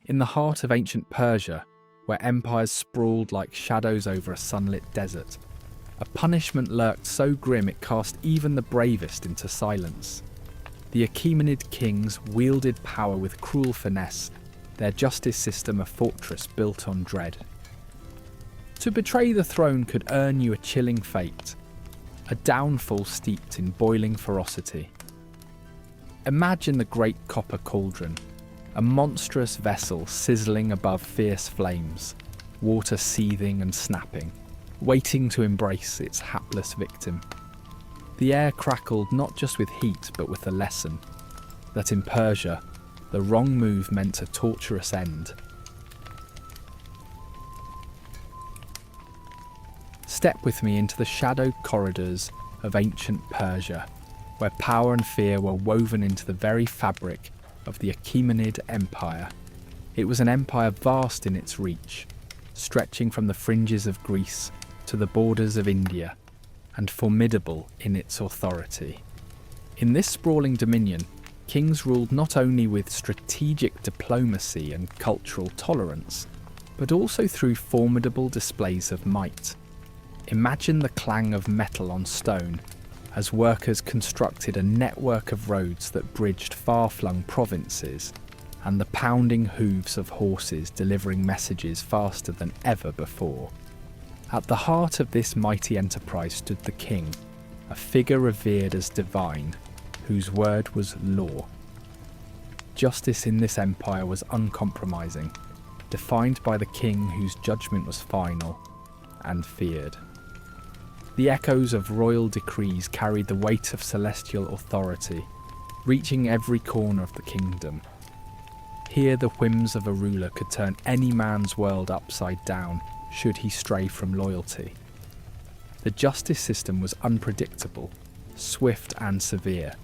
In the heart of ancient Persia, where empires sprawled like shadows over a sunlit desert, a punishment lurked so grim it cast even the bravest into silence. The Achaemenid kings wielded power with cruel finesse, their justice system a fortress built on dread. To betray the throne could earn you a chilling fate, a downfall steeped in boiling ferocity. Imagine the great copper cauldron, a monstrous vessel sizzling above fierce flames, water seething and snapping, waiting to embrace its hapless victim. The air crackled not just with heat but with a lesson, that in Persia, the wrong move meant a torturous end. Step with me into the shadowed corridors of ancient Persia, where power and fear were woven into the very fabric of the Achaemenid Empire. It was an empire vast in its reach, stretching from the fringes of Greece to the borders of India, and formidable in its authority. In this sprawling dominion, kings ruled not only with strategic diplomacy and cultural tolerance, but also through formidable displays of might. Imagine the clang of metal on stone as workers constructed a network of roads that bridged far-flung provinces, and the pounding hooves of horses delivering messages faster than ever before. At the heart of this mighty enterprise stood the king, a figure revered as divine, whose word was law. Justice in this empire was uncompromising, defined by the king whose judgment was final and feared. The echoes of royal decrees carried the weight of celestial authority, reaching every corner of the kingdom. Here the whims of a ruler could turn any man's world upside down should he stray from loyalty. The justice system was unpredictable, swift and severe,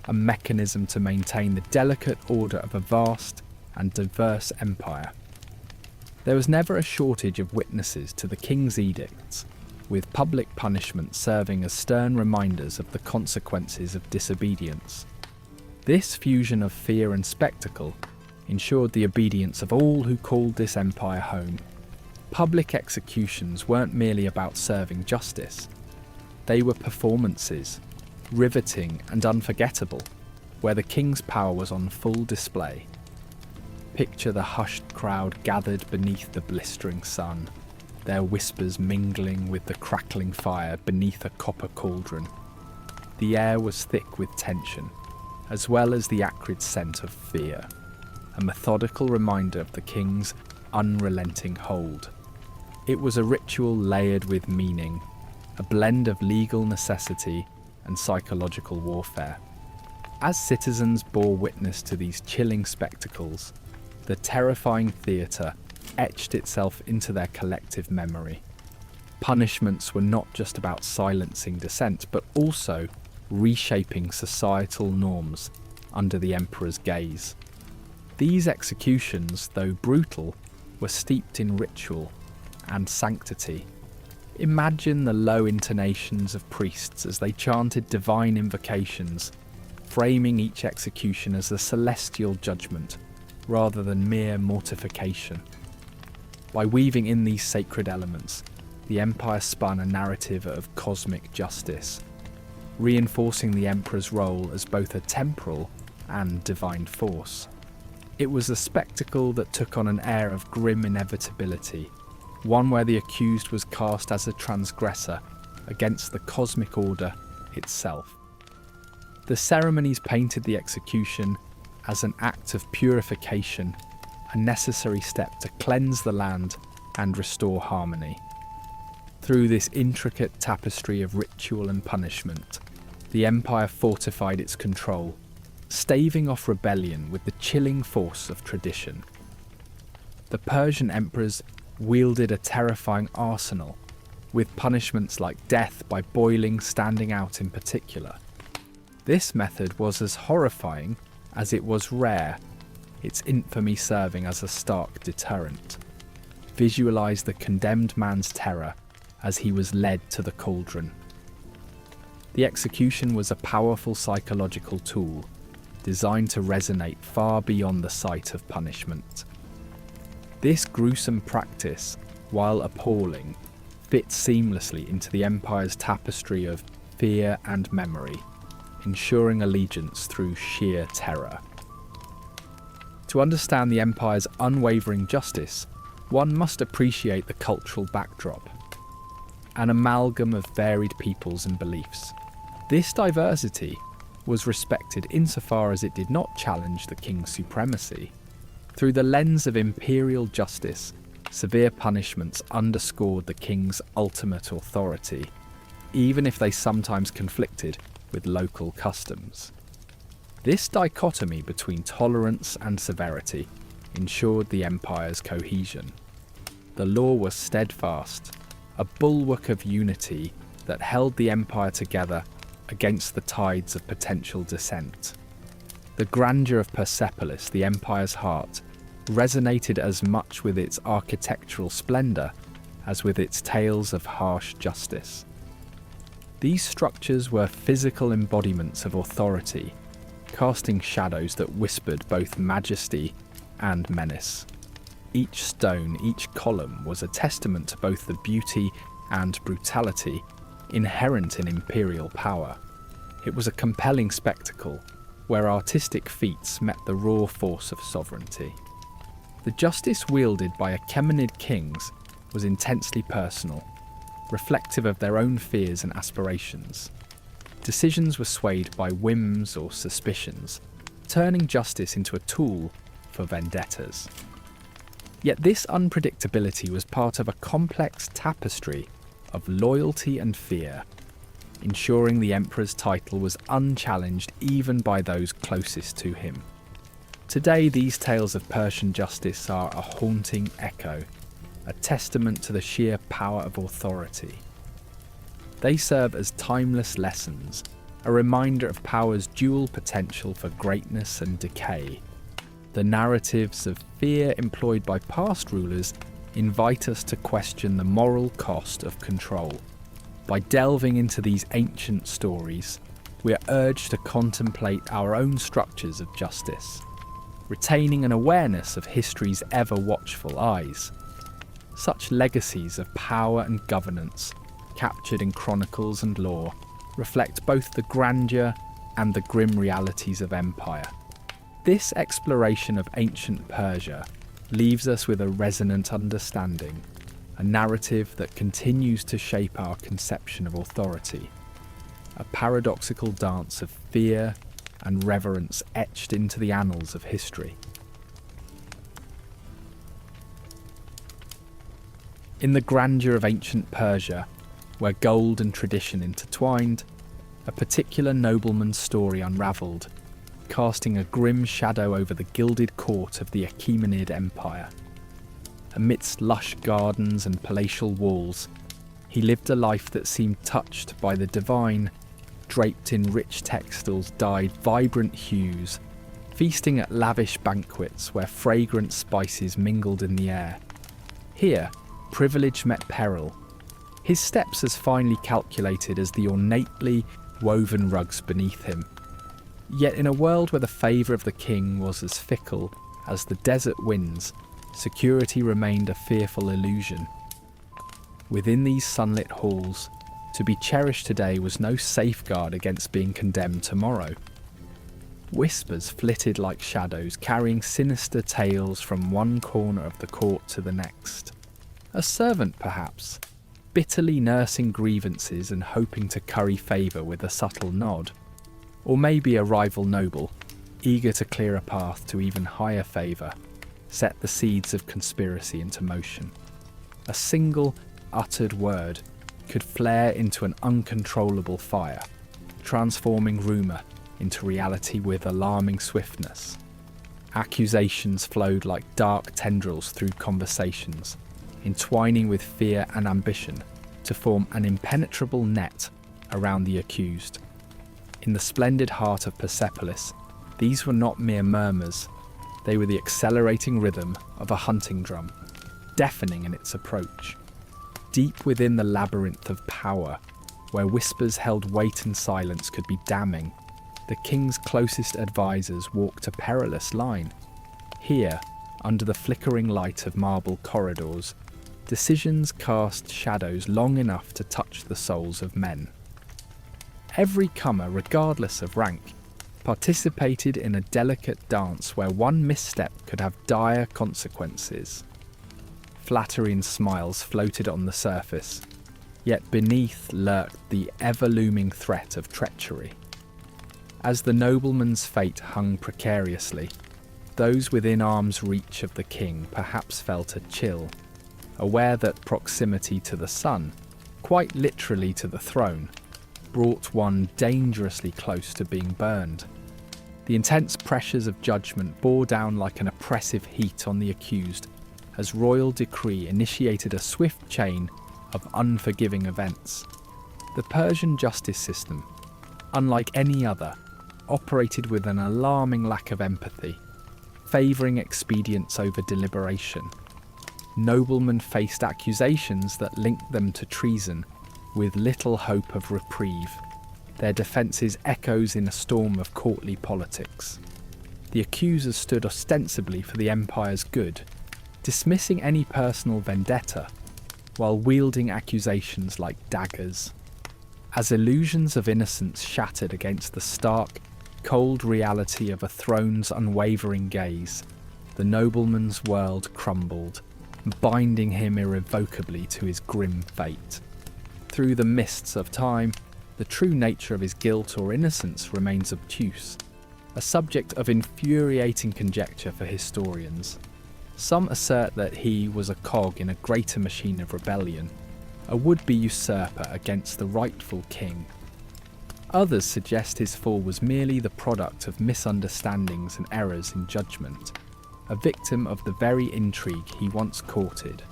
a mechanism to maintain the delicate order of a vast and diverse empire. There was never a shortage of witnesses to the king's edicts, with public punishment serving as stern reminders of the consequences of disobedience. This fusion of fear and spectacle ensured the obedience of all who called this empire home. Public executions weren't merely about serving justice. They were performances, riveting and unforgettable, where the king's power was on full display. Picture the hushed crowd gathered beneath the blistering sun, their whispers mingling with the crackling fire beneath a copper cauldron. The air was thick with tension, as well as the acrid scent of fear, a methodical reminder of the king's unrelenting hold. It was a ritual layered with meaning, a blend of legal necessity and psychological warfare. As citizens bore witness to these chilling spectacles, the terrifying theatre etched itself into their collective memory. Punishments were not just about silencing dissent, but also reshaping societal norms under the emperor's gaze. These executions, though brutal, were steeped in ritual and sanctity. Imagine the low intonations of priests as they chanted divine invocations, framing each execution as a celestial judgment rather than mere mortification. By weaving in these sacred elements, the empire spun a narrative of cosmic justice, reinforcing the emperor's role as both a temporal and divine force. It was a spectacle that took on an air of grim inevitability, one where the accused was cast as a transgressor against the cosmic order itself. The ceremonies painted the execution as an act of purification, a necessary step to cleanse the land and restore harmony. Through this intricate tapestry of ritual and punishment, the empire fortified its control, staving off rebellion with the chilling force of tradition. The Persian emperors wielded a terrifying arsenal, with punishments like death by boiling standing out in particular. This method was as horrifying as it was rare, its infamy serving as a stark deterrent. Visualize the condemned man's terror as he was led to the cauldron. The execution was a powerful psychological tool, designed to resonate far beyond the site of punishment. This gruesome practice, while appalling, fits seamlessly into the Empire's tapestry of fear and memory, ensuring allegiance through sheer terror. To understand the Empire's unwavering justice, one must appreciate the cultural backdrop. An amalgam of varied peoples and beliefs. This diversity was respected insofar as it did not challenge the king's supremacy. Through the lens of imperial justice, severe punishments underscored the king's ultimate authority, even if they sometimes conflicted with local customs. This dichotomy between tolerance and severity ensured the empire's cohesion. The law was steadfast, a bulwark of unity that held the empire together against the tides of potential dissent. The grandeur of Persepolis, the empire's heart, resonated as much with its architectural splendour as with its tales of harsh justice. These structures were physical embodiments of authority, casting shadows that whispered both majesty and menace. Each stone, each column was a testament to both the beauty and brutality inherent in imperial power. It was a compelling spectacle where artistic feats met the raw force of sovereignty. The justice wielded by Achaemenid kings was intensely personal, reflective of their own fears and aspirations. Decisions were swayed by whims or suspicions, turning justice into a tool for vendettas. Yet this unpredictability was part of a complex tapestry of loyalty and fear, ensuring the emperor's title was unchallenged even by those closest to him. Today, these tales of Persian justice are a haunting echo, a testament to the sheer power of authority. They serve as timeless lessons, a reminder of power's dual potential for greatness and decay. The narratives of fear employed by past rulers invite us to question the moral cost of control. By delving into these ancient stories, we are urged to contemplate our own structures of justice, retaining an awareness of history's ever-watchful eyes. Such legacies of power and governance, captured in chronicles and lore, reflect both the grandeur and the grim realities of empire. This exploration of ancient Persia leaves us with a resonant understanding, a narrative that continues to shape our conception of authority, a paradoxical dance of fear and reverence etched into the annals of history. In the grandeur of ancient Persia, where gold and tradition intertwined, a particular nobleman's story unravelled, casting a grim shadow over the gilded court of the Achaemenid Empire. Amidst lush gardens and palatial walls, he lived a life that seemed touched by the divine, draped in rich textiles dyed vibrant hues, feasting at lavish banquets where fragrant spices mingled in the air. Here, privilege met peril, his steps as finely calculated as the ornately woven rugs beneath him. Yet in a world where the favour of the king was as fickle as the desert winds, security remained a fearful illusion. Within these sunlit halls, to be cherished today was no safeguard against being condemned tomorrow. Whispers flitted like shadows, carrying sinister tales from one corner of the court to the next. A servant, perhaps, bitterly nursing grievances and hoping to curry favour with a subtle nod. Or maybe a rival noble, eager to clear a path to even higher favour, set the seeds of conspiracy into motion. A single, uttered word could flare into an uncontrollable fire, transforming rumour into reality with alarming swiftness. Accusations flowed like dark tendrils through conversations, entwining with fear and ambition to form an impenetrable net around the accused. In the splendid heart of Persepolis, these were not mere murmurs, they were the accelerating rhythm of a hunting drum, deafening in its approach. Deep within the labyrinth of power, where whispers held weight and silence could be damning, the king's closest advisors walked a perilous line. Here, under the flickering light of marble corridors, decisions cast shadows long enough to touch the souls of men. Every comer, regardless of rank, participated in a delicate dance where one misstep could have dire consequences. Flattery and smiles floated on the surface, yet beneath lurked the ever-looming threat of treachery. As the nobleman's fate hung precariously, those within arm's reach of the king perhaps felt a chill, aware that proximity to the sun, quite literally to the throne, brought one dangerously close to being burned. The intense pressures of judgment bore down like an oppressive heat on the accused, as royal decree initiated a swift chain of unforgiving events. The Persian justice system, unlike any other, operated with an alarming lack of empathy, favouring expedience over deliberation. Noblemen faced accusations that linked them to treason, with little hope of reprieve, their defences echoes in a storm of courtly politics. The accusers stood ostensibly for the empire's good, dismissing any personal vendetta, while wielding accusations like daggers. As illusions of innocence shattered against the stark, cold reality of a throne's unwavering gaze, the nobleman's world crumbled, binding him irrevocably to his grim fate. Through the mists of time, the true nature of his guilt or innocence remains obtuse, a subject of infuriating conjecture for historians. Some assert that he was a cog in a greater machine of rebellion, a would-be usurper against the rightful king. Others suggest his fall was merely the product of misunderstandings and errors in judgment, a victim of the very intrigue he once courted.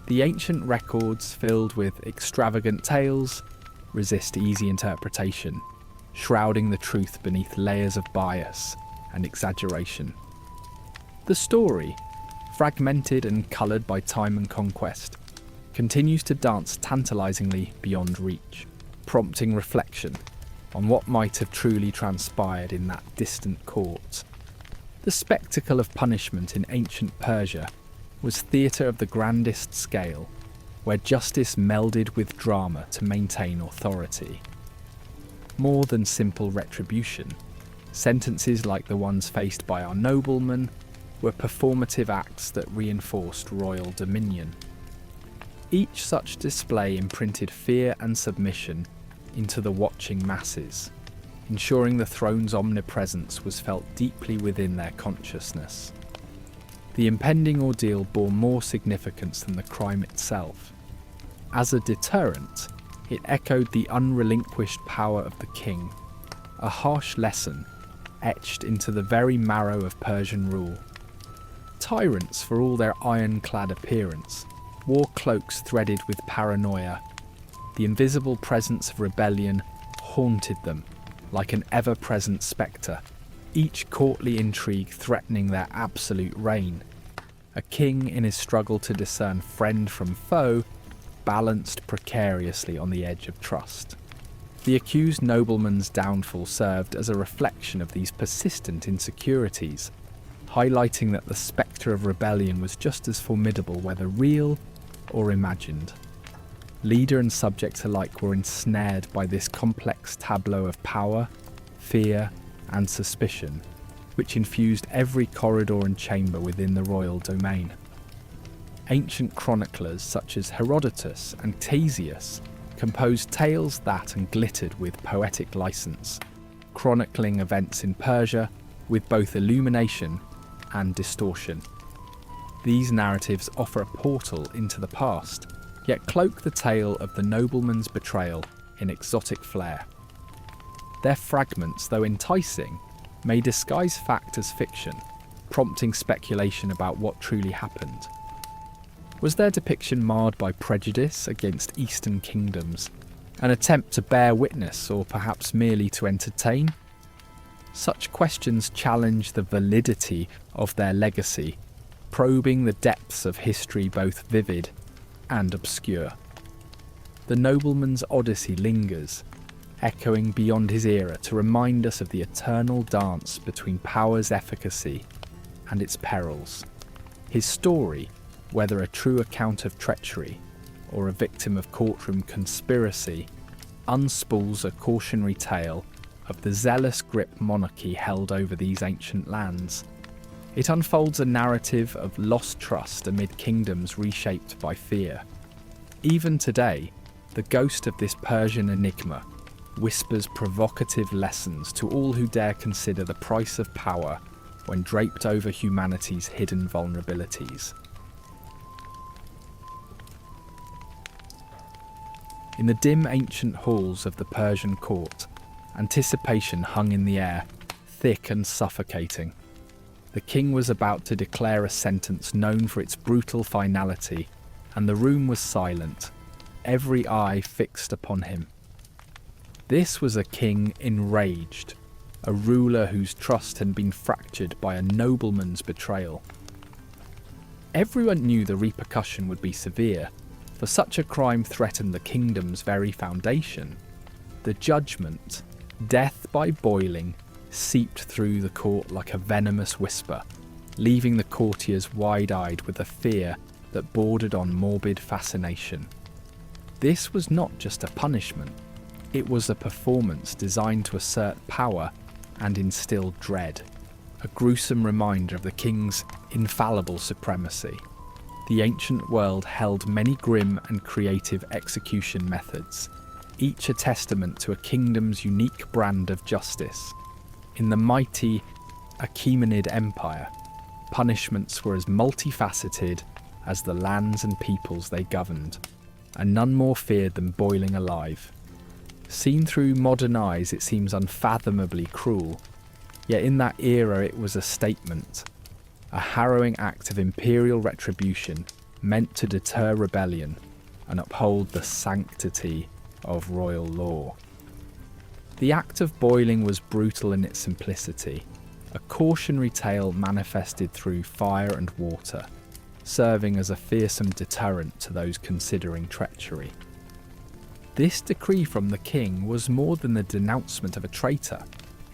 The ancient records filled with extravagant tales resist easy interpretation, shrouding the truth beneath layers of bias and exaggeration. The story, fragmented and coloured by time and conquest, continues to dance tantalisingly beyond reach, prompting reflection on what might have truly transpired in that distant court. The spectacle of punishment in ancient Persia was theatre of the grandest scale, where justice melded with drama to maintain authority. More than simple retribution, sentences like the ones faced by our noblemen were performative acts that reinforced royal dominion. Each such display imprinted fear and submission into the watching masses, ensuring the throne's omnipresence was felt deeply within their consciousness. The impending ordeal bore more significance than the crime itself. As a deterrent, it echoed the unrelinquished power of the king, a harsh lesson etched into the very marrow of Persian rule. Tyrants, for all their ironclad appearance, wore cloaks threaded with paranoia. The invisible presence of rebellion haunted them like an ever-present spectre, each courtly intrigue threatening their absolute reign. A king in his struggle to discern friend from foe balanced precariously on the edge of trust. The accused nobleman's downfall served as a reflection of these persistent insecurities, highlighting that the spectre of rebellion was just as formidable whether real or imagined. Leader and subject alike were ensnared by this complex tableau of power, fear, and suspicion, which infused every corridor and chamber within the royal domain. Ancient chroniclers such as Herodotus and Ctesias composed tales that and glittered with poetic license, chronicling events in Persia with both illumination and distortion. These narratives offer a portal into the past, yet cloak the tale of the nobleman's betrayal in exotic flair. Their fragments, though enticing, may disguise fact as fiction, prompting speculation about what truly happened. Was their depiction marred by prejudice against Eastern kingdoms, an attempt to bear witness or perhaps merely to entertain? Such questions challenge the validity of their legacy, probing the depths of history both vivid and obscure. The nobleman's odyssey lingers, echoing beyond his era to remind us of the eternal dance between power's efficacy and its perils. His story, whether a true account of treachery or a victim of courtroom conspiracy, unspools a cautionary tale of the zealous grip monarchy held over these ancient lands. It unfolds a narrative of lost trust amid kingdoms reshaped by fear. Even today, the ghost of this Persian enigma whispers provocative lessons to all who dare consider the price of power when draped over humanity's hidden vulnerabilities. In the dim ancient halls of the Persian court, anticipation hung in the air, thick and suffocating. The king was about to declare a sentence known for its brutal finality, and the room was silent, every eye fixed upon him. This was a king enraged, a ruler whose trust had been fractured by a nobleman's betrayal. Everyone knew the repercussion would be severe, for such a crime threatened the kingdom's very foundation. The judgment, death by boiling, seeped through the court like a venomous whisper, leaving the courtiers wide-eyed with a fear that bordered on morbid fascination. This was not just a punishment, it was a performance designed to assert power and instill dread, a gruesome reminder of the king's infallible supremacy. The ancient world held many grim and creative execution methods, each a testament to a kingdom's unique brand of justice. In the mighty Achaemenid Empire, punishments were as multifaceted as the lands and peoples they governed, and none more feared than boiling alive. Seen through modern eyes, it seems unfathomably cruel, yet in that era it was a statement, a harrowing act of imperial retribution meant to deter rebellion and uphold the sanctity of royal law. The act of boiling was brutal in its simplicity, a cautionary tale manifested through fire and water, serving as a fearsome deterrent to those considering treachery. This decree from the king was more than the denouncement of a traitor.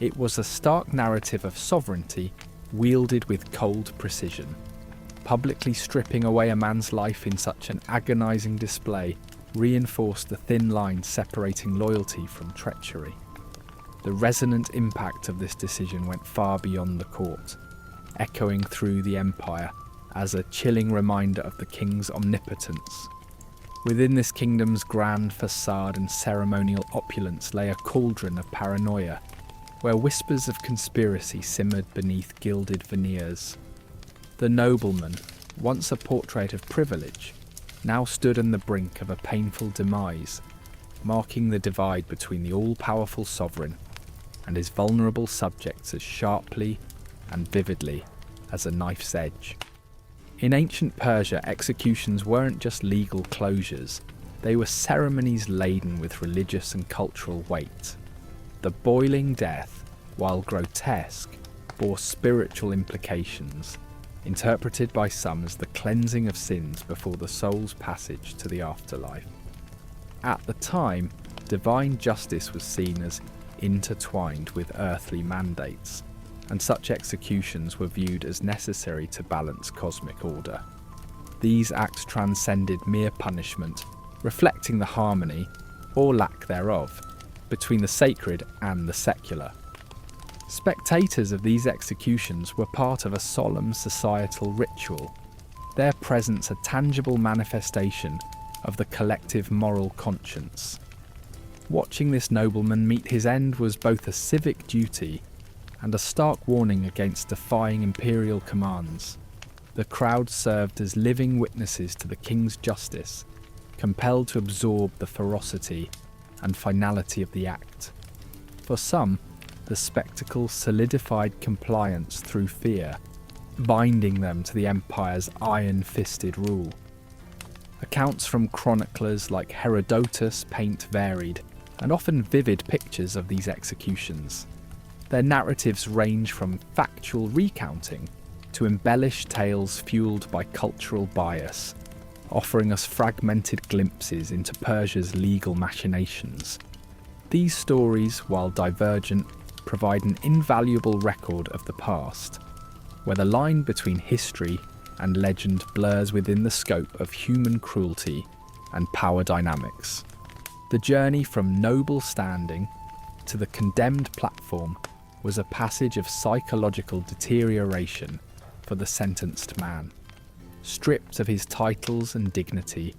It was a stark narrative of sovereignty wielded with cold precision. Publicly stripping away a man's life in such an agonizing display reinforced the thin line separating loyalty from treachery. The resonant impact of this decision went far beyond the court, echoing through the empire as a chilling reminder of the king's omnipotence. Within this kingdom's grand facade and ceremonial opulence lay a cauldron of paranoia, where whispers of conspiracy simmered beneath gilded veneers. The nobleman, once a portrait of privilege, now stood on the brink of a painful demise, marking the divide between the all-powerful sovereign and his vulnerable subjects as sharply and vividly as a knife's edge. In ancient Persia, executions weren't just legal closures, they were ceremonies laden with religious and cultural weight. The boiling death, while grotesque, bore spiritual implications, interpreted by some as the cleansing of sins before the soul's passage to the afterlife. At the time, divine justice was seen as intertwined with earthly mandates, and such executions were viewed as necessary to balance cosmic order. These acts transcended mere punishment, reflecting the harmony, or lack thereof, between the sacred and the secular. Spectators of these executions were part of a solemn societal ritual, their presence a tangible manifestation of the collective moral conscience. Watching this nobleman meet his end was both a civic duty and a stark warning against defying imperial commands. The crowd served as living witnesses to the king's justice, compelled to absorb the ferocity and finality of the act. For some, the spectacle solidified compliance through fear, binding them to the empire's iron-fisted rule. Accounts from chroniclers like Herodotus paint varied and often vivid pictures of these executions. Their narratives range from factual recounting to embellished tales fueled by cultural bias, offering us fragmented glimpses into Persia's legal machinations. These stories, while divergent, provide an invaluable record of the past, where the line between history and legend blurs within the scope of human cruelty and power dynamics. The journey from noble standing to the condemned platform was a passage of psychological deterioration for the sentenced man. Stripped of his titles and dignity,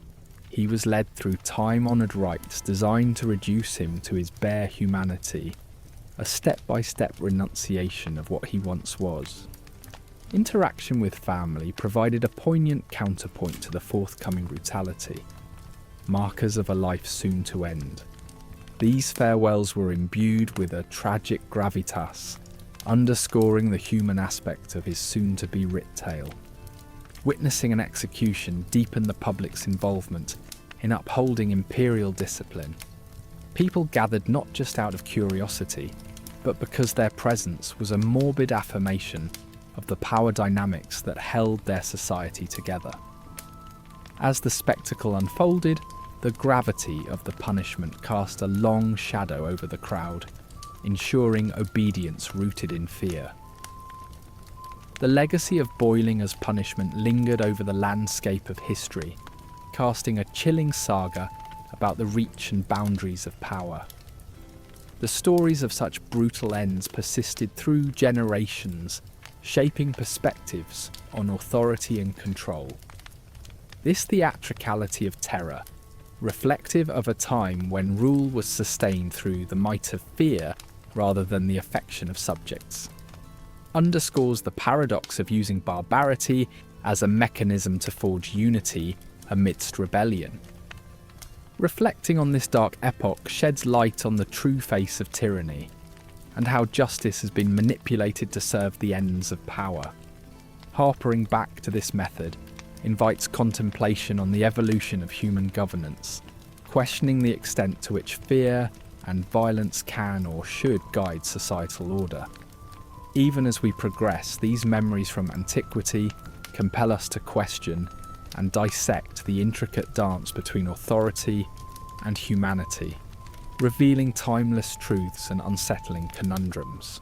he was led through time-honoured rites designed to reduce him to his bare humanity, a step-by-step renunciation of what he once was. Interaction with family provided a poignant counterpoint to the forthcoming brutality, markers of a life soon to end. These farewells were imbued with a tragic gravitas, underscoring the human aspect of his soon-to-be writ tale. Witnessing an execution deepened the public's involvement in upholding imperial discipline. People gathered not just out of curiosity, but because their presence was a morbid affirmation of the power dynamics that held their society together. As the spectacle unfolded, the gravity of the punishment cast a long shadow over the crowd, ensuring obedience rooted in fear. The legacy of boiling as punishment lingered over the landscape of history, casting a chilling saga about the reach and boundaries of power. The stories of such brutal ends persisted through generations, shaping perspectives on authority and control. This theatricality of terror, reflective of a time when rule was sustained through the might of fear rather than the affection of subjects, underscores the paradox of using barbarity as a mechanism to forge unity amidst rebellion. Reflecting on this dark epoch sheds light on the true face of tyranny, and how justice has been manipulated to serve the ends of power. Harping back to this method invites contemplation on the evolution of human governance, questioning the extent to which fear and violence can or should guide societal order. Even as we progress, these memories from antiquity compel us to question and dissect the intricate dance between authority and humanity, revealing timeless truths and unsettling conundrums.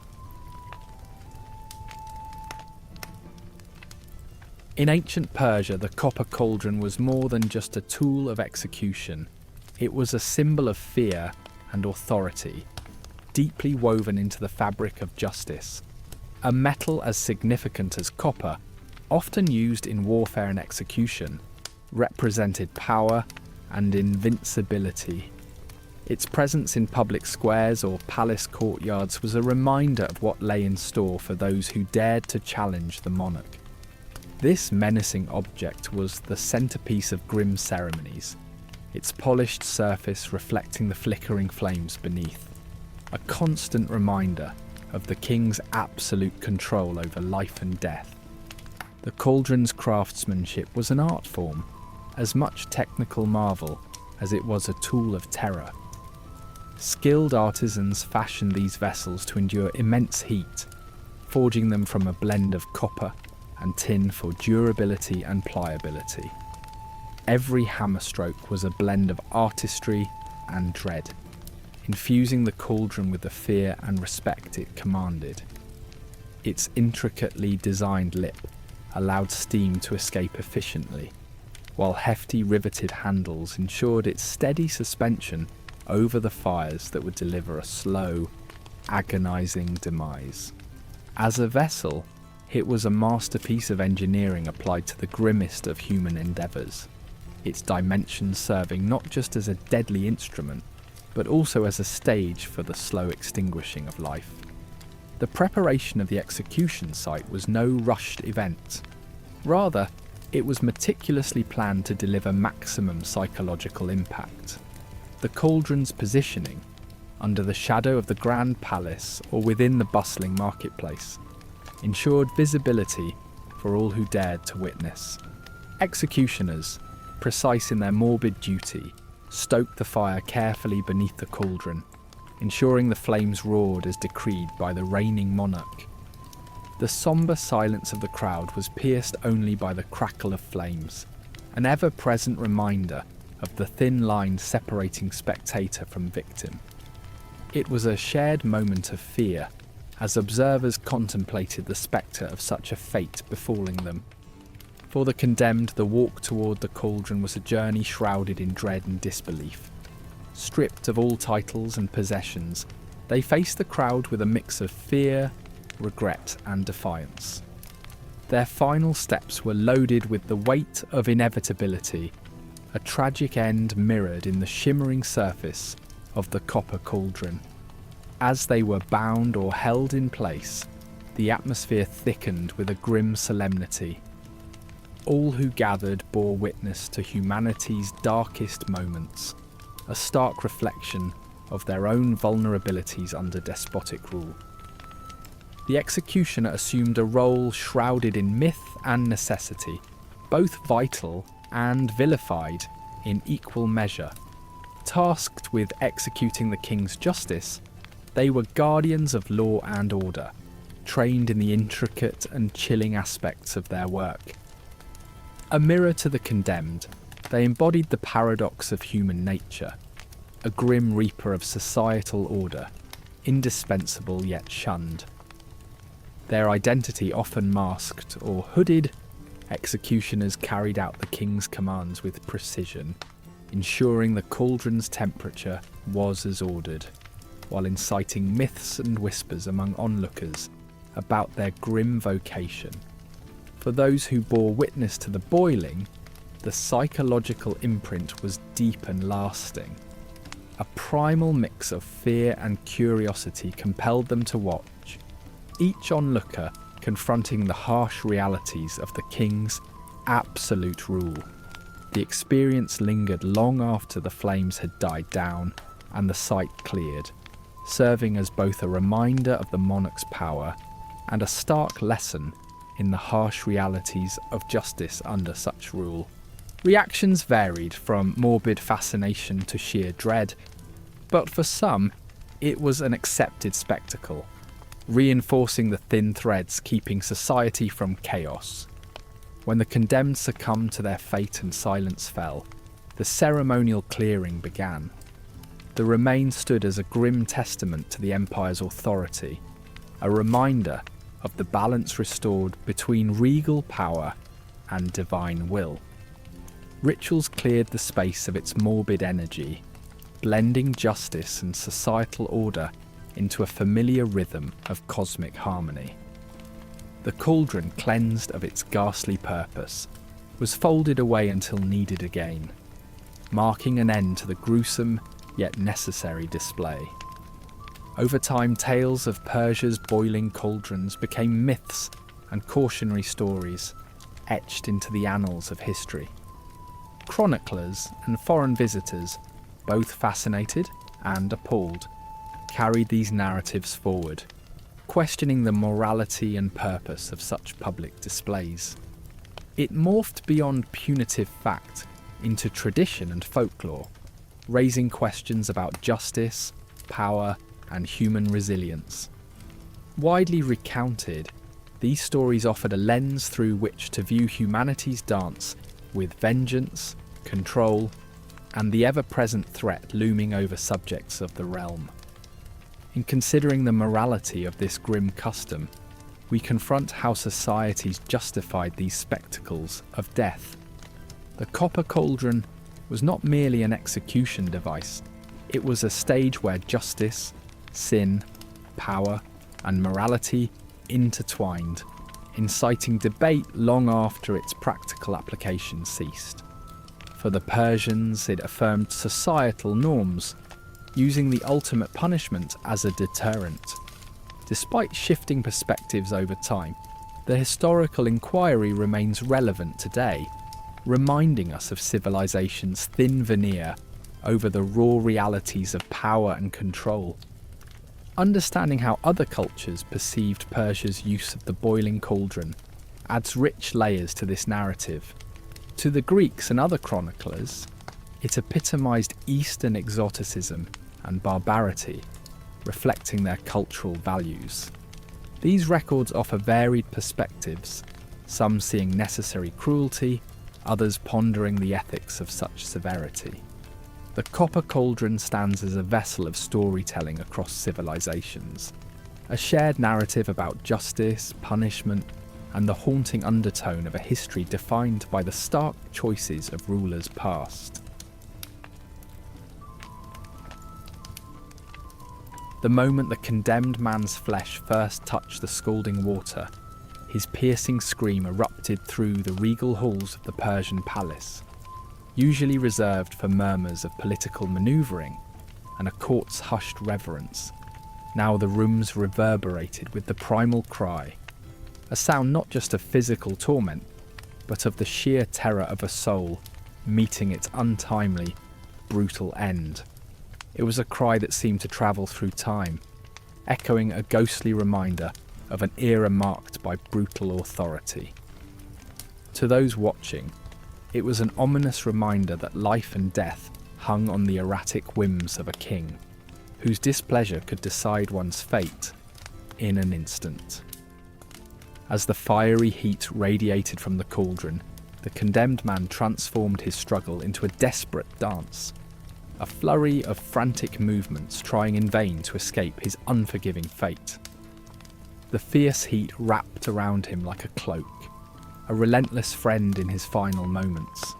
In ancient Persia, the copper cauldron was more than just a tool of execution. It was a symbol of fear and authority, deeply woven into the fabric of justice. A metal as significant as copper, often used in warfare and execution, represented power and invincibility. Its presence in public squares or palace courtyards was a reminder of what lay in store for those who dared to challenge the monarch. This menacing object was the centerpiece of Grime ceremonies, its polished surface reflecting the flickering flames beneath, a constant reminder of the king's absolute control over life and death. The cauldron's craftsmanship was an art form, as much technical marvel as it was a tool of terror. Skilled artisans fashioned these vessels to endure immense heat, forging them from a blend of copper and tin for durability and pliability. Every hammer stroke was a blend of artistry and dread, infusing the cauldron with the fear and respect it commanded. Its intricately designed lip allowed steam to escape efficiently, while hefty riveted handles ensured its steady suspension over the fires that would deliver a slow, agonizing demise. As a vessel, it was a masterpiece of engineering applied to the grimmest of human endeavours, its dimensions serving not just as a deadly instrument, but also as a stage for the slow extinguishing of life. The preparation of the execution site was no rushed event. Rather, it was meticulously planned to deliver maximum psychological impact. The cauldron's positioning, under the shadow of the Grand Palace or within the bustling marketplace, ensured visibility for all who dared to witness. Executioners, precise in their morbid duty, stoked the fire carefully beneath the cauldron, ensuring the flames roared as decreed by the reigning monarch. The sombre silence of the crowd was pierced only by the crackle of flames, an ever-present reminder of the thin line separating spectator from victim. It was a shared moment of fear, as observers contemplated the spectre of such a fate befalling them. For the condemned, the walk toward the cauldron was a journey shrouded in dread and disbelief. Stripped of all titles and possessions, they faced the crowd with a mix of fear, regret, and defiance. Their final steps were loaded with the weight of inevitability, a tragic end mirrored in the shimmering surface of the copper cauldron. As they were bound or held in place, the atmosphere thickened with a grim solemnity. All who gathered bore witness to humanity's darkest moments, a stark reflection of their own vulnerabilities under despotic rule. The executioner assumed a role shrouded in myth and necessity, both vital and vilified in equal measure. Tasked with executing the king's justice, they were guardians of law and order, trained in the intricate and chilling aspects of their work. A mirror to the condemned, they embodied the paradox of human nature, a grim reaper of societal order, indispensable yet shunned. Their identity often masked or hooded, executioners carried out the king's commands with precision, ensuring the cauldron's temperature was as ordered, while inciting myths and whispers among onlookers about their grim vocation. For those who bore witness to the boiling, the psychological imprint was deep and lasting. A primal mix of fear and curiosity compelled them to watch, each onlooker confronting the harsh realities of the king's absolute rule. The experience lingered long after the flames had died down and the site cleared, serving as both a reminder of the monarch's power and a stark lesson in the harsh realities of justice under such rule. Reactions varied from morbid fascination to sheer dread, but for some, it was an accepted spectacle, reinforcing the thin threads keeping society from chaos. When the condemned succumbed to their fate and silence fell, the ceremonial clearing began. The remains stood as a grim testament to the empire's authority, a reminder of the balance restored between regal power and divine will. Rituals cleared the space of its morbid energy, blending justice and societal order into a familiar rhythm of cosmic harmony. The cauldron, cleansed of its ghastly purpose, was folded away until needed again, marking an end to the gruesome yet necessary display. Over time, tales of Persia's boiling cauldrons became myths and cautionary stories, etched into the annals of history. Chroniclers and foreign visitors, both fascinated and appalled, carried these narratives forward, questioning the morality and purpose of such public displays. It morphed beyond punitive fact into tradition and folklore, raising questions about justice, power, and human resilience. Widely recounted, these stories offered a lens through which to view humanity's dance with vengeance, control, and the ever-present threat looming over subjects of the realm. In considering the morality of this grim custom, we confront how societies justified these spectacles of death. The copper cauldron was not merely an execution device, it was a stage where justice, sin, power, and morality intertwined, inciting debate long after its practical application ceased. For the Persians, it affirmed societal norms, using the ultimate punishment as a deterrent. Despite shifting perspectives over time, the historical inquiry remains relevant today, reminding us of civilization's thin veneer over the raw realities of power and control. Understanding how other cultures perceived Persia's use of the boiling cauldron adds rich layers to this narrative. To the Greeks and other chroniclers, it epitomized Eastern exoticism and barbarity, reflecting their cultural values. These records offer varied perspectives, some seeing necessary cruelty, others pondering the ethics of such severity. The copper cauldron stands as a vessel of storytelling across civilizations, A shared narrative about justice, punishment, and the haunting undertone of a history defined by the stark choices of rulers past. The moment the condemned man's flesh first touched the scalding water, his piercing scream erupted through the regal halls of the Persian palace, usually reserved for murmurs of political manoeuvring and a court's hushed reverence. Now the rooms reverberated with the primal cry, a sound not just of physical torment, but of the sheer terror of a soul meeting its untimely, brutal end. It was a cry that seemed to travel through time, echoing a ghostly reminder of an era marked by brutal authority. To those watching, it was an ominous reminder that life and death hung on the erratic whims of a king, whose displeasure could decide one's fate in an instant. As the fiery heat radiated from the cauldron, the condemned man transformed his struggle into a desperate dance, a flurry of frantic movements trying in vain to escape his unforgiving fate. The fierce heat wrapped around him like a cloak, a relentless friend in his final moments.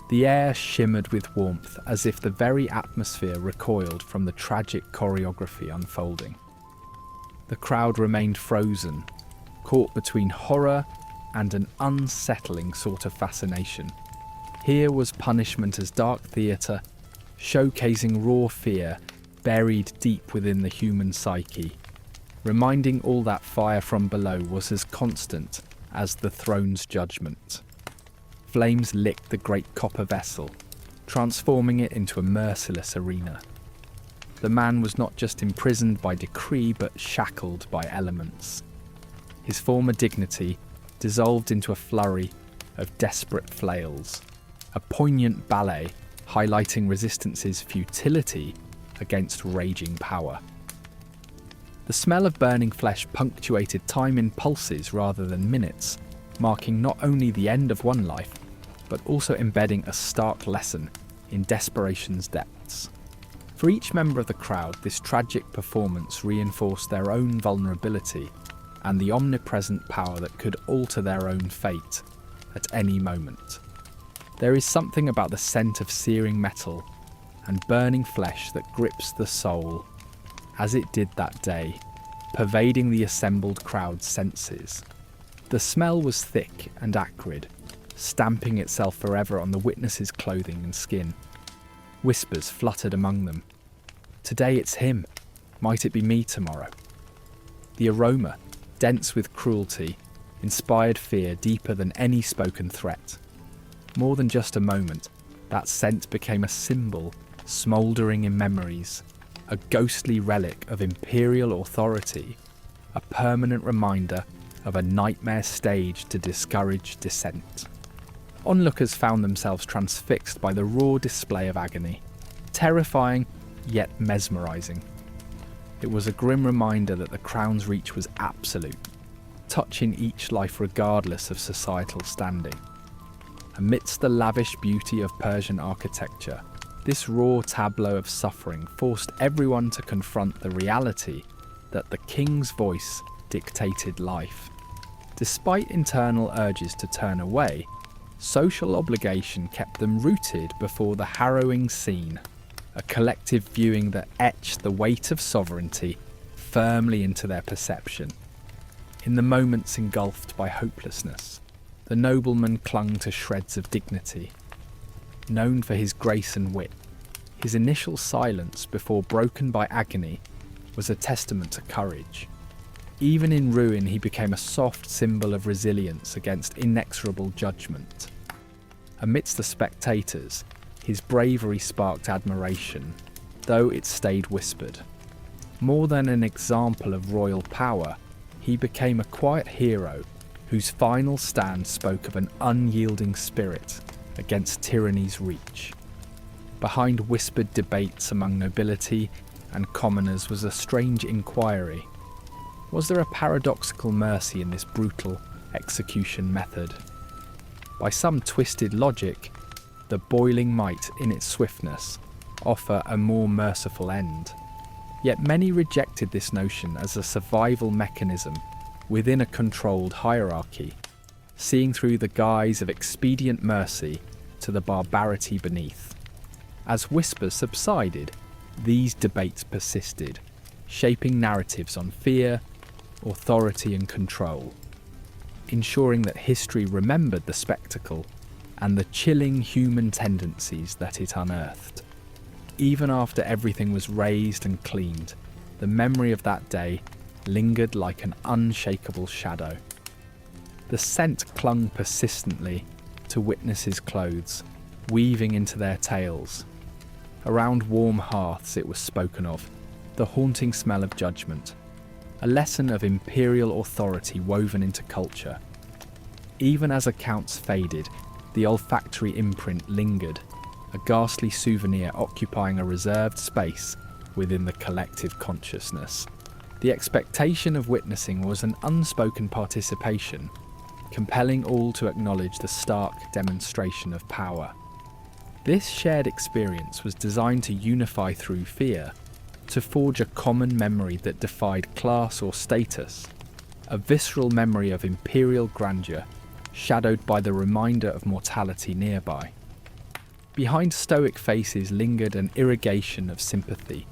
The air shimmered with warmth as if the very atmosphere recoiled from the tragic choreography unfolding. The crowd remained frozen, caught between horror and an unsettling sort of fascination. Here was punishment as dark theatre, showcasing raw fear buried deep within the human psyche, reminding all that fire from below was as constant as the throne's judgment. Flames licked the great copper vessel, transforming it into a merciless arena. The man was not just imprisoned by decree, but shackled by elements. His former dignity dissolved into a flurry of desperate flails, a poignant ballet highlighting resistance's futility against raging power. The smell of burning flesh punctuated time in pulses rather than minutes, marking not only the end of one life, but also embedding a stark lesson in desperation's depths. For each member of the crowd, this tragic performance reinforced their own vulnerability and the omnipresent power that could alter their own fate at any moment. There is something about the scent of searing metal and burning flesh that grips the soul, as it did that day, pervading the assembled crowd's senses. The smell was thick and acrid, stamping itself forever on the witnesses' clothing and skin. Whispers fluttered among them. Today it's him. Might it be me tomorrow? The aroma, dense with cruelty, inspired fear deeper than any spoken threat. More than just a moment, that scent became a symbol, smouldering in memories, a ghostly relic of imperial authority, a permanent reminder of a nightmare staged to discourage dissent. Onlookers found themselves transfixed by the raw display of agony, terrifying yet mesmerising. It was a grim reminder that the crown's reach was absolute, touching each life regardless of societal standing. Amidst the lavish beauty of Persian architecture, this raw tableau of suffering forced everyone to confront the reality that the king's voice dictated life. Despite internal urges to turn away, social obligation kept them rooted before the harrowing scene, a collective viewing that etched the weight of sovereignty firmly into their perception. In the moments engulfed by hopelessness, the nobleman clung to shreds of dignity. Known for his grace and wit, his initial silence before broken by agony was a testament to courage. Even in ruin, he became a soft symbol of resilience against inexorable judgment. Amidst the spectators, his bravery sparked admiration, though it stayed whispered. More than an example of royal power, he became a quiet hero whose final stand spoke of an unyielding spirit against tyranny's reach. Behind whispered debates among nobility and commoners was a strange inquiry. Was there a paradoxical mercy in this brutal execution method? By some twisted logic, the boiling might in its swiftness offer a more merciful end. Yet many rejected this notion as a survival mechanism within a controlled hierarchy, seeing through the guise of expedient mercy to the barbarity beneath. As whispers subsided, these debates persisted, shaping narratives on fear, authority and control, ensuring that history remembered the spectacle and the chilling human tendencies that it unearthed. Even after everything was razed and cleaned, the memory of that day lingered like an unshakable shadow. The scent clung persistently to witnesses' clothes, weaving into their tales. Around warm hearths it was spoken of, the haunting smell of judgment, a lesson of imperial authority woven into culture. Even as accounts faded, the olfactory imprint lingered, a ghastly souvenir occupying a reserved space within the collective consciousness. The expectation of witnessing was an unspoken participation, compelling all to acknowledge the stark demonstration of power. This shared experience was designed to unify through fear, to forge a common memory that defied class or status, a visceral memory of imperial grandeur, shadowed by the reminder of mortality nearby. Behind stoic faces lingered an irrigation of sympathy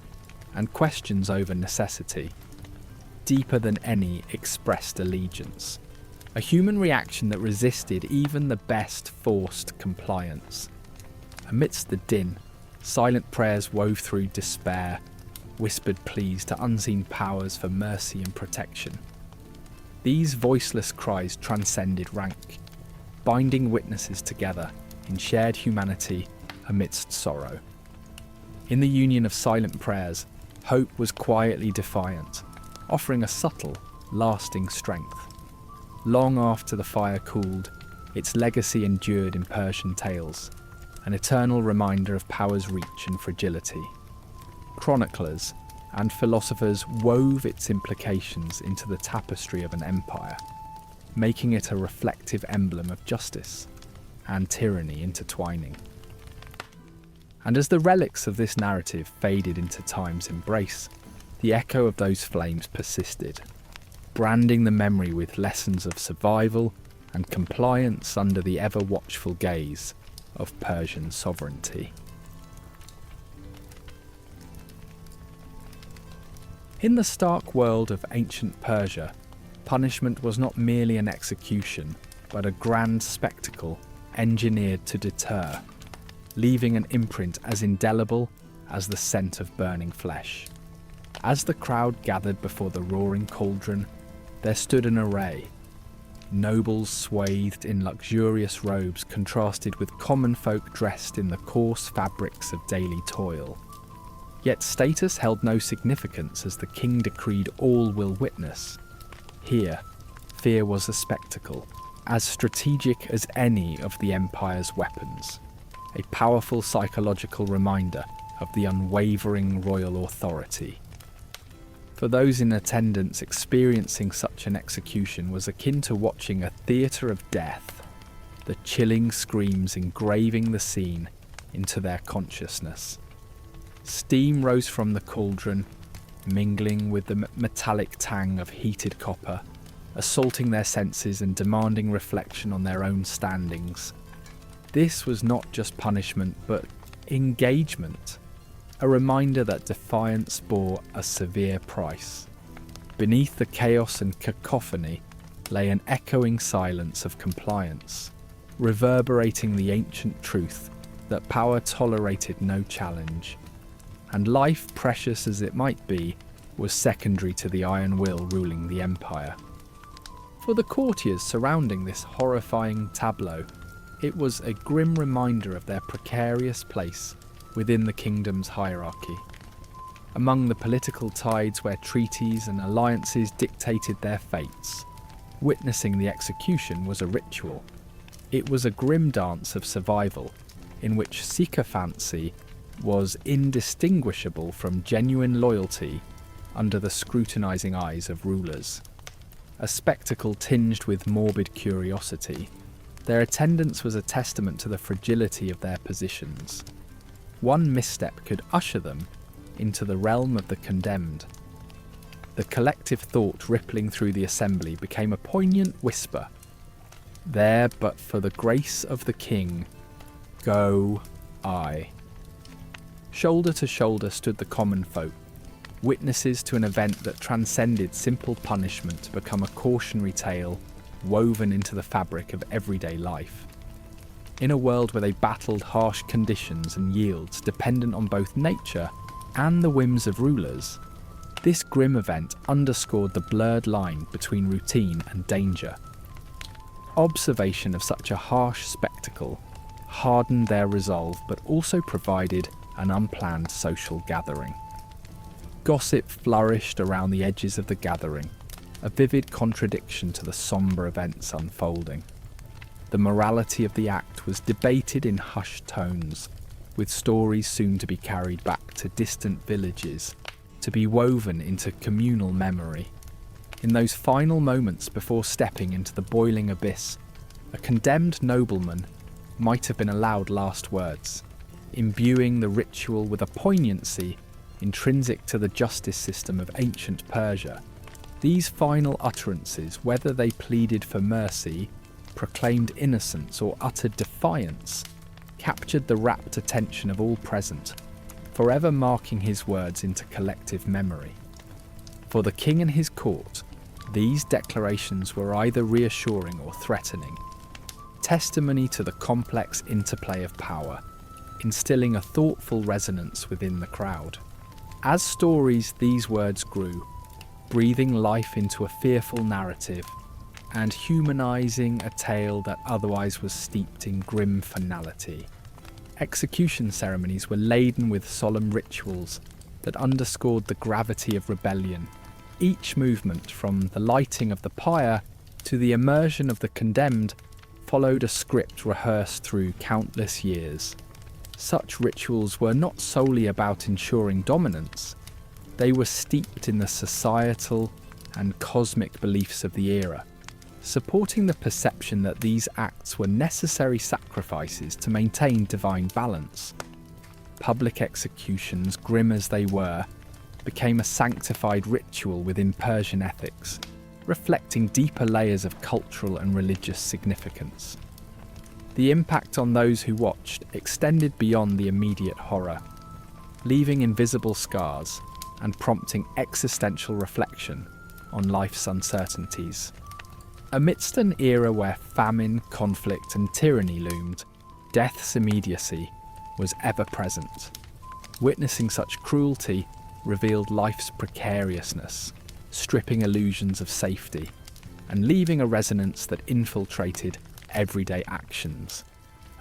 and questions over necessity, deeper than any expressed allegiance, a human reaction that resisted even the best forced compliance. Amidst the din, silent prayers wove through despair, whispered pleas to unseen powers for mercy and protection. These voiceless cries transcended rank, binding witnesses together in shared humanity amidst sorrow. In the union of silent prayers, hope was quietly defiant, offering a subtle, lasting strength. Long after the fire cooled, its legacy endured in Persian tales, an eternal reminder of power's reach and fragility. Chroniclers and philosophers wove its implications into the tapestry of an empire, making it a reflective emblem of justice and tyranny intertwining. And as the relics of this narrative faded into time's embrace, the echo of those flames persisted, branding the memory with lessons of survival and compliance under the ever-watchful gaze of Persian sovereignty. In the stark world of ancient Persia, punishment was not merely an execution, but a grand spectacle engineered to deter, leaving an imprint as indelible as the scent of burning flesh. As the crowd gathered before the roaring cauldron, there stood an array. Nobles swathed in luxurious robes contrasted with common folk dressed in the coarse fabrics of daily toil. Yet status held no significance as the king decreed all will witness. Here, fear was a spectacle, as strategic as any of the empire's weapons, a powerful psychological reminder of the unwavering royal authority. For those in attendance, experiencing such an execution was akin to watching a theatre of death, the chilling screams engraving the scene into their consciousness. Steam rose from the cauldron, mingling with the metallic tang of heated copper, assaulting their senses and demanding reflection on their own standings. This was not just punishment, but engagement, a reminder that defiance bore a severe price. Beneath the chaos and cacophony lay an echoing silence of compliance, reverberating the ancient truth that power tolerated no challenge, and life, precious as it might be, was secondary to the iron will ruling the empire. For the courtiers surrounding this horrifying tableau, it was a grim reminder of their precarious place within the kingdom's hierarchy. Among the political tides where treaties and alliances dictated their fates, witnessing the execution was a ritual. It was a grim dance of survival, in which sycophancy was indistinguishable from genuine loyalty under the scrutinizing eyes of rulers. A spectacle tinged with morbid curiosity, their attendance was a testament to the fragility of their positions. One misstep could usher them into the realm of the condemned. The collective thought rippling through the assembly became a poignant whisper. There but for the grace of the king, go I. Shoulder to shoulder stood the common folk, witnesses to an event that transcended simple punishment to become a cautionary tale woven into the fabric of everyday life. In a world where they battled harsh conditions and yields dependent on both nature and the whims of rulers, this grim event underscored the blurred line between routine and danger. Observation of such a harsh spectacle hardened their resolve but also provided an unplanned social gathering. Gossip flourished around the edges of the gathering, a vivid contradiction to the sombre events unfolding. The morality of the act was debated in hushed tones, with stories soon to be carried back to distant villages, to be woven into communal memory. In those final moments before stepping into the boiling abyss, a condemned nobleman might have been allowed last words, imbuing the ritual with a poignancy intrinsic to the justice system of ancient Persia. These final utterances, whether they pleaded for mercy, proclaimed innocence, or uttered defiance, captured the rapt attention of all present, forever marking his words into collective memory. For the king and his court, these declarations were either reassuring or threatening, testimony to the complex interplay of power, instilling a thoughtful resonance within the crowd. As stories, these words grew, breathing life into a fearful narrative and humanizing a tale that otherwise was steeped in grim finality. Execution ceremonies were laden with solemn rituals that underscored the gravity of rebellion. Each movement, from the lighting of the pyre to the immersion of the condemned, followed a script rehearsed through countless years. Such rituals were not solely about ensuring dominance. They were steeped in the societal and cosmic beliefs of the era, supporting the perception that these acts were necessary sacrifices to maintain divine balance. Public executions, grim as they were, became a sanctified ritual within Persian ethics, reflecting deeper layers of cultural and religious significance. The impact on those who watched extended beyond the immediate horror, leaving invisible scars and prompting existential reflection on life's uncertainties. Amidst an era where famine, conflict, and tyranny loomed, death's immediacy was ever present. Witnessing such cruelty revealed life's precariousness, stripping illusions of safety, and leaving a resonance that infiltrated everyday actions,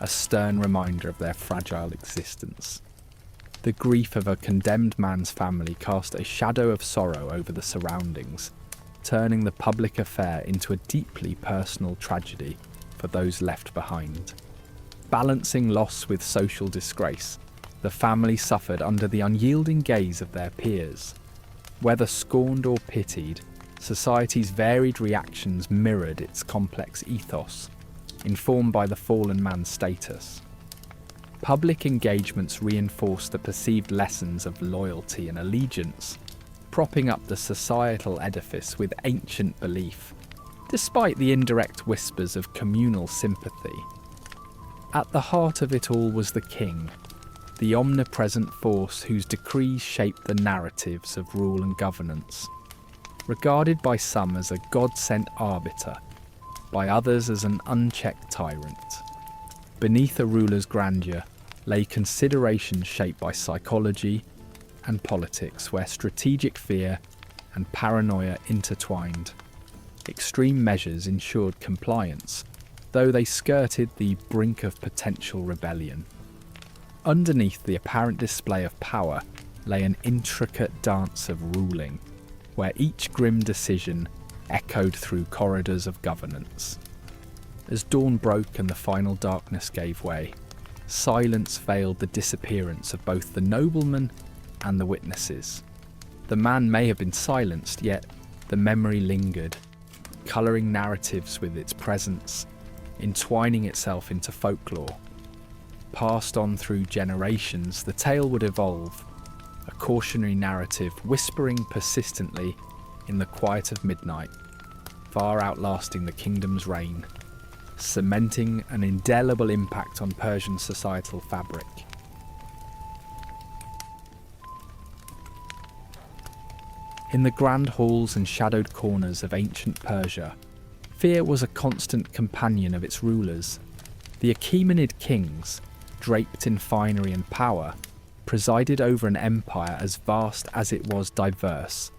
a stern reminder of their fragile existence. The grief of a condemned man's family cast a shadow of sorrow over the surroundings, turning the public affair into a deeply personal tragedy for those left behind. Balancing loss with social disgrace, the family suffered under the unyielding gaze of their peers. Whether scorned or pitied, society's varied reactions mirrored its complex ethos, informed by the fallen man's status. Public engagements reinforced the perceived lessons of loyalty and allegiance, propping up the societal edifice with ancient belief, despite the indirect whispers of communal sympathy. At the heart of it all was the king, the omnipresent force whose decrees shaped the narratives of rule and governance. Regarded by some as a God-sent arbiter, by others as an unchecked tyrant. Beneath a ruler's grandeur lay considerations shaped by psychology and politics, where strategic fear and paranoia intertwined. Extreme measures ensured compliance, though they skirted the brink of potential rebellion. Underneath the apparent display of power lay an intricate dance of ruling, where each grim decision echoed through corridors of governance. As dawn broke and the final darkness gave way, silence veiled the disappearance of both the nobleman and the witnesses. The man may have been silenced, yet the memory lingered, colouring narratives with its presence, entwining itself into folklore. Passed on through generations, the tale would evolve, a cautionary narrative whispering persistently in the quiet of midnight, far outlasting the kingdom's reign, cementing an indelible impact on Persian societal fabric. In the grand halls and shadowed corners of ancient Persia, fear was a constant companion of its rulers. The Achaemenid kings, draped in finery and power, presided over an empire as vast as it was diverse,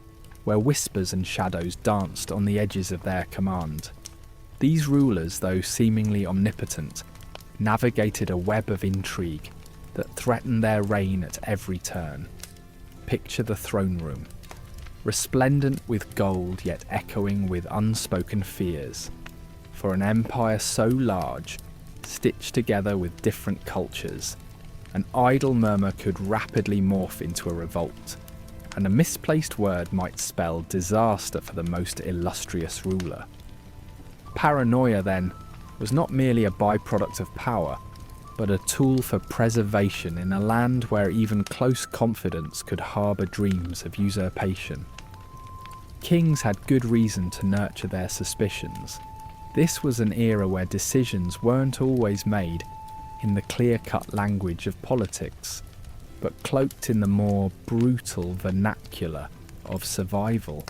where whispers and shadows danced on the edges of their command. These rulers, though seemingly omnipotent, navigated a web of intrigue that threatened their reign at every turn. Picture the throne room, resplendent with gold yet echoing with unspoken fears. For an empire so large, stitched together with different cultures, an idle murmur could rapidly morph into a revolt, and a misplaced word might spell disaster for the most illustrious ruler. Paranoia, then, was not merely a byproduct of power, but a tool for preservation in a land where even close confidence could harbour dreams of usurpation. Kings had good reason to nurture their suspicions. This was an era where decisions weren't always made in the clear-cut language of politics, but cloaked in the more brutal vernacular of survival,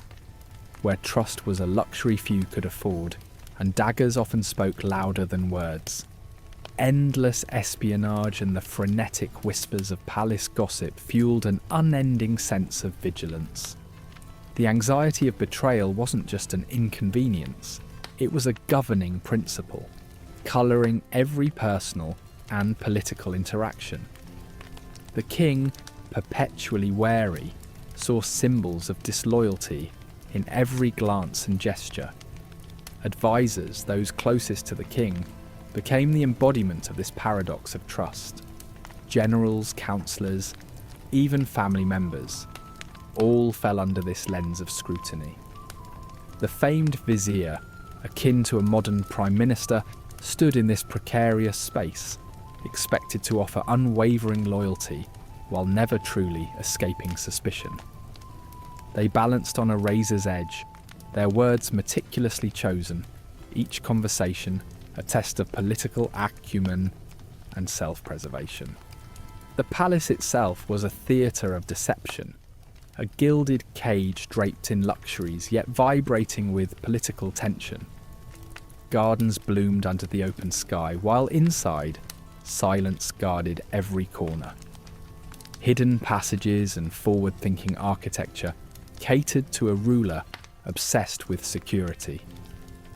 where trust was a luxury few could afford, and daggers often spoke louder than words. Endless espionage and the frenetic whispers of palace gossip fueled an unending sense of vigilance. The anxiety of betrayal wasn't just an inconvenience, it was a governing principle, colouring every personal and political interaction. The king, perpetually wary, saw symbols of disloyalty in every glance and gesture. Advisors, those closest to the king, became the embodiment of this paradox of trust. Generals, councillors, even family members, all fell under this lens of scrutiny. The famed vizier, akin to a modern prime minister, stood in this precarious space, expected to offer unwavering loyalty while never truly escaping suspicion. They balanced on a razor's edge, their words meticulously chosen, each conversation a test of political acumen and self-preservation. The palace itself was a theatre of deception, a gilded cage draped in luxuries yet vibrating with political tension. Gardens bloomed under the open sky, while inside, silence guarded every corner. Hidden passages and forward-thinking architecture catered to a ruler obsessed with security,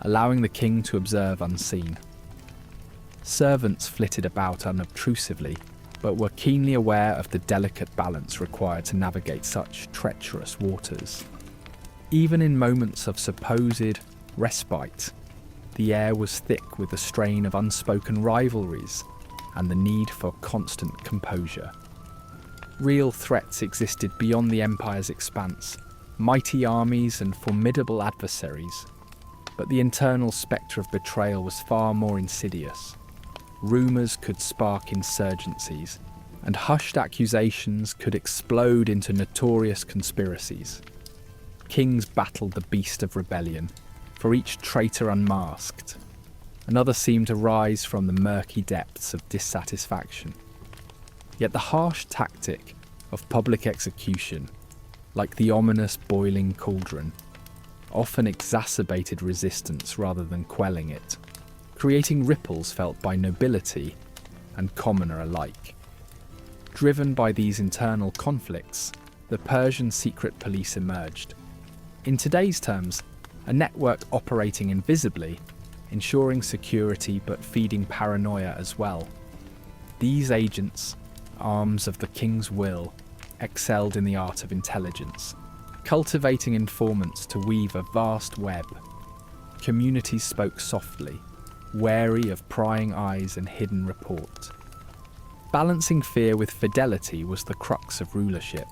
allowing the king to observe unseen. Servants flitted about unobtrusively, but were keenly aware of the delicate balance required to navigate such treacherous waters. Even in moments of supposed respite, the air was thick with the strain of unspoken rivalries and the need for constant composure. Real threats existed beyond the empire's expanse, mighty armies and formidable adversaries, but the internal spectre of betrayal was far more insidious. Rumours could spark insurgencies, and hushed accusations could explode into notorious conspiracies. Kings battled the beast of rebellion, for each traitor unmasked. Another seemed to rise from the murky depths of dissatisfaction. Yet the harsh tactic of public execution, like the ominous boiling cauldron, often exacerbated resistance rather than quelling it, creating ripples felt by nobility and commoner alike. Driven by these internal conflicts, the Persian secret police emerged. In today's terms, a network operating invisibly, ensuring security but feeding paranoia as well. These agents, arms of the king's will, excelled in the art of intelligence, cultivating informants to weave a vast web. Communities spoke softly, wary of prying eyes and hidden report. Balancing fear with fidelity was the crux of rulership.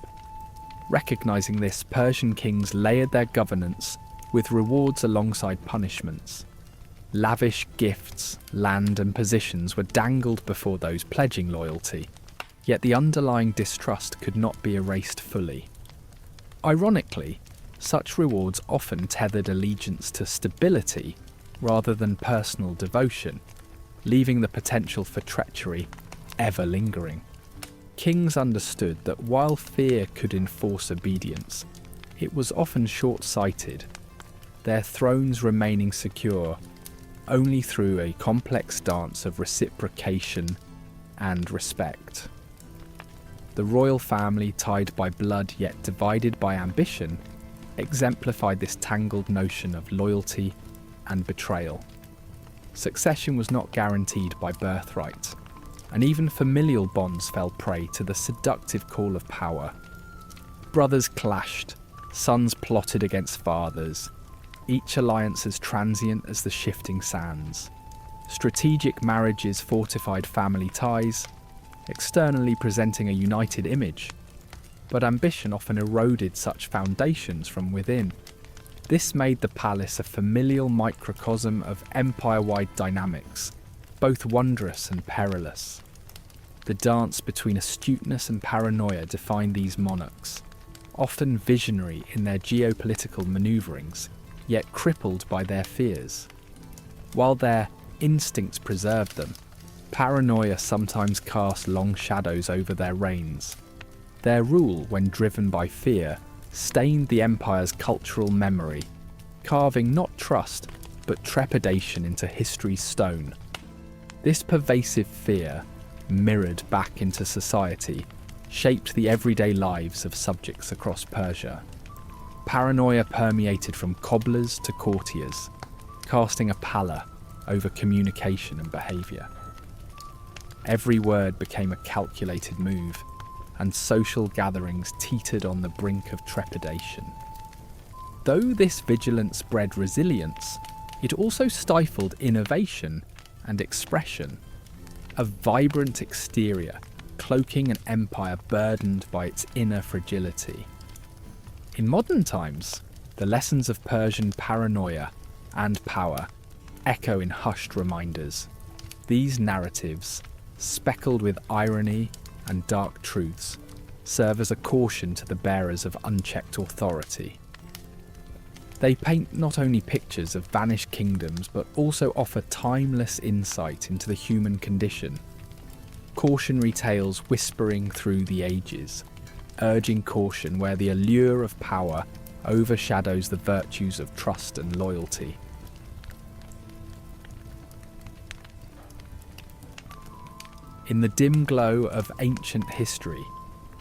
Recognizing this, Persian kings layered their governance with rewards alongside punishments. Lavish gifts, land and positions were dangled before those pledging loyalty, Yet the underlying distrust could not be erased fully. Ironically, such rewards often tethered allegiance to stability rather than personal devotion, leaving the potential for treachery ever lingering. Kings understood that while fear could enforce obedience, it was often short-sighted, their thrones remaining secure only through a complex dance of reciprocation and respect. The royal family, tied by blood yet divided by ambition, exemplified this tangled notion of loyalty and betrayal. Succession was not guaranteed by birthright, and even familial bonds fell prey to the seductive call of power. Brothers clashed, sons plotted against fathers, each alliance as transient as the shifting sands. Strategic marriages fortified family ties, externally presenting a united image, but ambition often eroded such foundations from within. This made the palace a familial microcosm of empire-wide dynamics, both wondrous and perilous. The dance between astuteness and paranoia defined these monarchs, often visionary in their geopolitical maneuverings, yet crippled by their fears. While their instincts preserved them, paranoia sometimes cast long shadows over their reigns. Their rule, when driven by fear, stained the empire's cultural memory, carving not trust, but trepidation into history's stone. This pervasive fear, mirrored back into society, shaped the everyday lives of subjects across Persia. Paranoia permeated from cobblers to courtiers, casting a pallor over communication and behaviour. Every word became a calculated move, and social gatherings teetered on the brink of trepidation. Though this vigilance bred resilience, it also stifled innovation and expression. A vibrant exterior, cloaking an empire burdened by its inner fragility. In modern times, the lessons of Persian paranoia and power echo in hushed reminders. These narratives, speckled with irony and dark truths, serve as a caution to the bearers of unchecked authority. They paint not only pictures of vanished kingdoms, but also offer timeless insight into the human condition. Cautionary tales whispering through the ages, urging caution where the allure of power overshadows the virtues of trust and loyalty. In the dim glow of ancient history,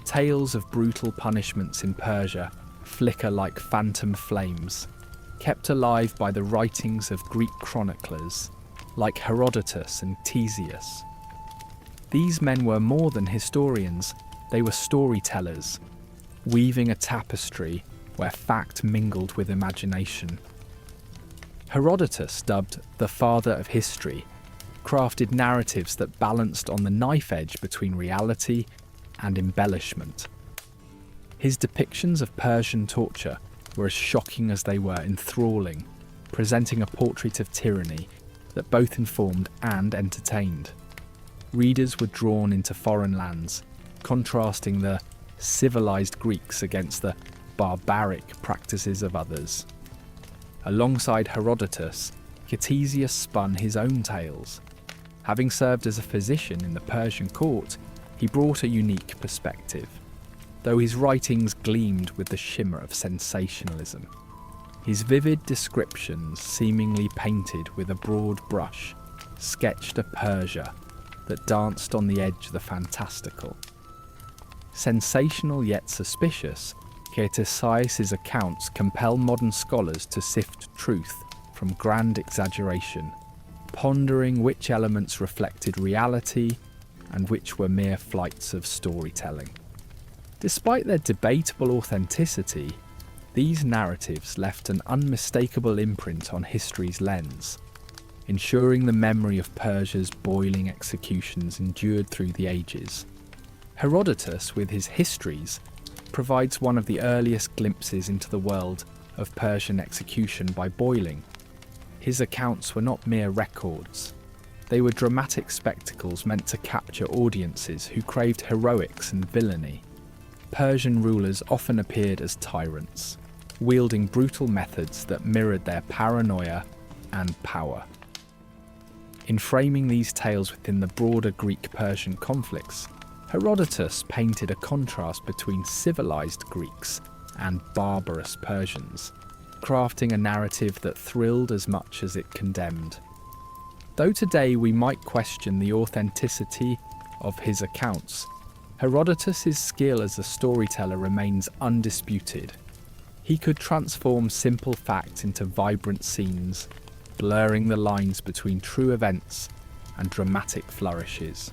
tales of brutal punishments in Persia flicker like phantom flames, kept alive by the writings of Greek chroniclers like Herodotus and Ctesias. These men were more than historians, they were storytellers, weaving a tapestry where fact mingled with imagination. Herodotus, dubbed the father of history, crafted narratives that balanced on the knife edge between reality and embellishment. His depictions of Persian torture were as shocking as they were enthralling, presenting a portrait of tyranny that both informed and entertained. Readers were drawn into foreign lands, contrasting the civilized Greeks against the barbaric practices of others. Alongside Herodotus, Ctesias spun his own tales. Having served as a physician in the Persian court, he brought a unique perspective, though his writings gleamed with the shimmer of sensationalism. His vivid descriptions, seemingly painted with a broad brush, sketched a Persia that danced on the edge of the fantastical. Sensational yet suspicious, Ctesias's accounts compel modern scholars to sift truth from grand exaggeration, pondering which elements reflected reality and which were mere flights of storytelling. Despite their debatable authenticity, these narratives left an unmistakable imprint on history's lens, ensuring the memory of Persia's boiling executions endured through the ages. Herodotus, with his histories, provides one of the earliest glimpses into the world of Persian execution by boiling. His accounts were not mere records. They were dramatic spectacles meant to capture audiences who craved heroics and villainy. Persian rulers often appeared as tyrants, wielding brutal methods that mirrored their paranoia and power. In framing these tales within the broader Greek-Persian conflicts, Herodotus painted a contrast between civilized Greeks and barbarous Persians, crafting a narrative that thrilled as much as it condemned. Though today we might question the authenticity of his accounts, Herodotus' skill as a storyteller remains undisputed. He could transform simple facts into vibrant scenes, blurring the lines between true events and dramatic flourishes.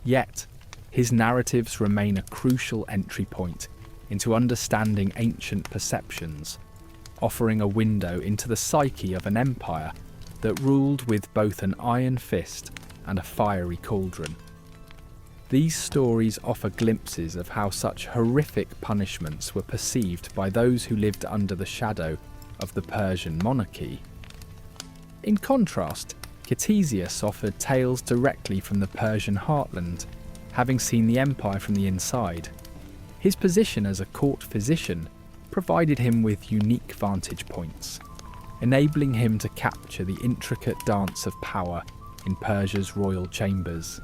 Yet, his narratives remain a crucial entry point into understanding ancient perceptions, offering a window into the psyche of an empire that ruled with both an iron fist and a fiery cauldron. These stories offer glimpses of how such horrific punishments were perceived by those who lived under the shadow of the Persian monarchy. In contrast, Ctesias offered tales directly from the Persian heartland, having seen the empire from the inside. His position as a court physician provided him with unique vantage points, enabling him to capture the intricate dance of power in Persia's royal chambers.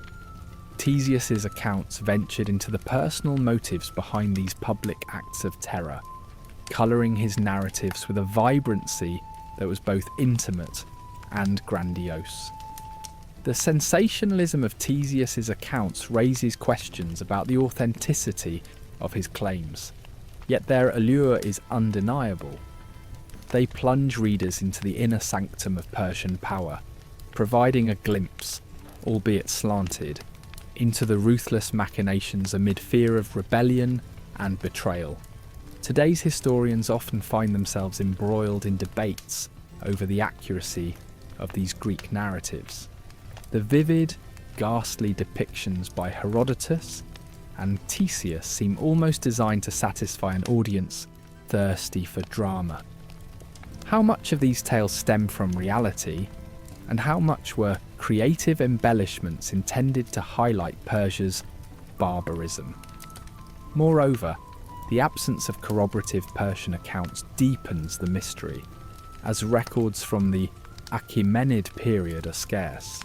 Ctesias' accounts ventured into the personal motives behind these public acts of terror, colouring his narratives with a vibrancy that was both intimate and grandiose. The sensationalism of Ctesias' accounts raises questions about the authenticity of his claims, yet their allure is undeniable. They plunge readers into the inner sanctum of Persian power, providing a glimpse, albeit slanted, into the ruthless machinations amid fear of rebellion and betrayal. Today's historians often find themselves embroiled in debates over the accuracy of these Greek narratives. The vivid, ghastly depictions by Herodotus and Ctesias seem almost designed to satisfy an audience thirsty for drama. How much of these tales stem from reality, and how much were creative embellishments intended to highlight Persia's barbarism? Moreover, the absence of corroborative Persian accounts deepens the mystery, as records from the Achaemenid period are scarce.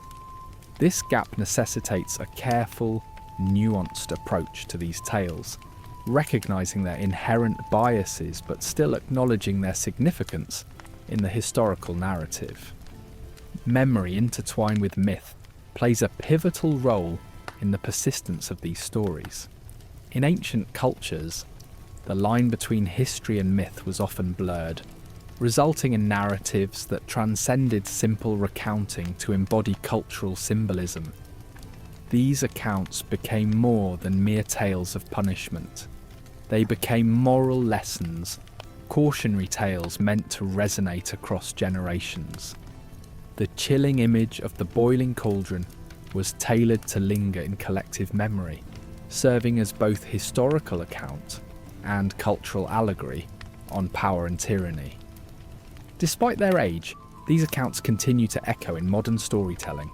This gap necessitates a careful, nuanced approach to these tales, recognising their inherent biases but still acknowledging their significance in the historical narrative. Memory intertwined with myth plays a pivotal role in the persistence of these stories. In ancient cultures, the line between history and myth was often blurred, resulting in narratives that transcended simple recounting to embody cultural symbolism. These accounts became more than mere tales of punishment. They became moral lessons, cautionary tales meant to resonate across generations. The chilling image of the boiling cauldron was tailored to linger in collective memory, serving as both historical account and cultural allegory on power and tyranny. Despite their age, these accounts continue to echo in modern storytelling.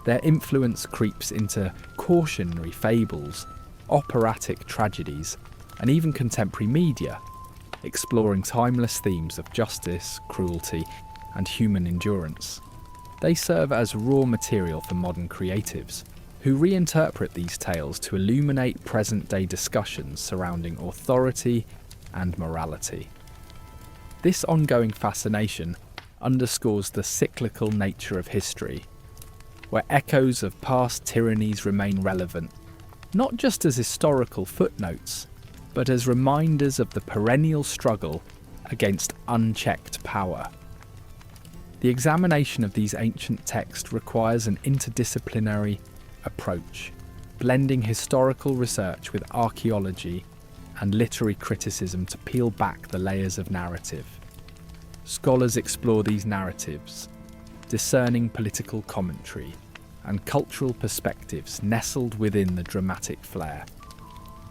Their influence creeps into cautionary fables, operatic tragedies, and even contemporary media, exploring timeless themes of justice, cruelty, and human endurance. They serve as raw material for modern creatives, who reinterpret these tales to illuminate present-day discussions surrounding authority and morality. This ongoing fascination underscores the cyclical nature of history, where echoes of past tyrannies remain relevant, not just as historical footnotes, but as reminders of the perennial struggle against unchecked power. The examination of these ancient texts requires an interdisciplinary approach, blending historical research with archaeology and literary criticism to peel back the layers of narrative. Scholars explore these narratives, discerning political commentary and cultural perspectives nestled within the dramatic flair.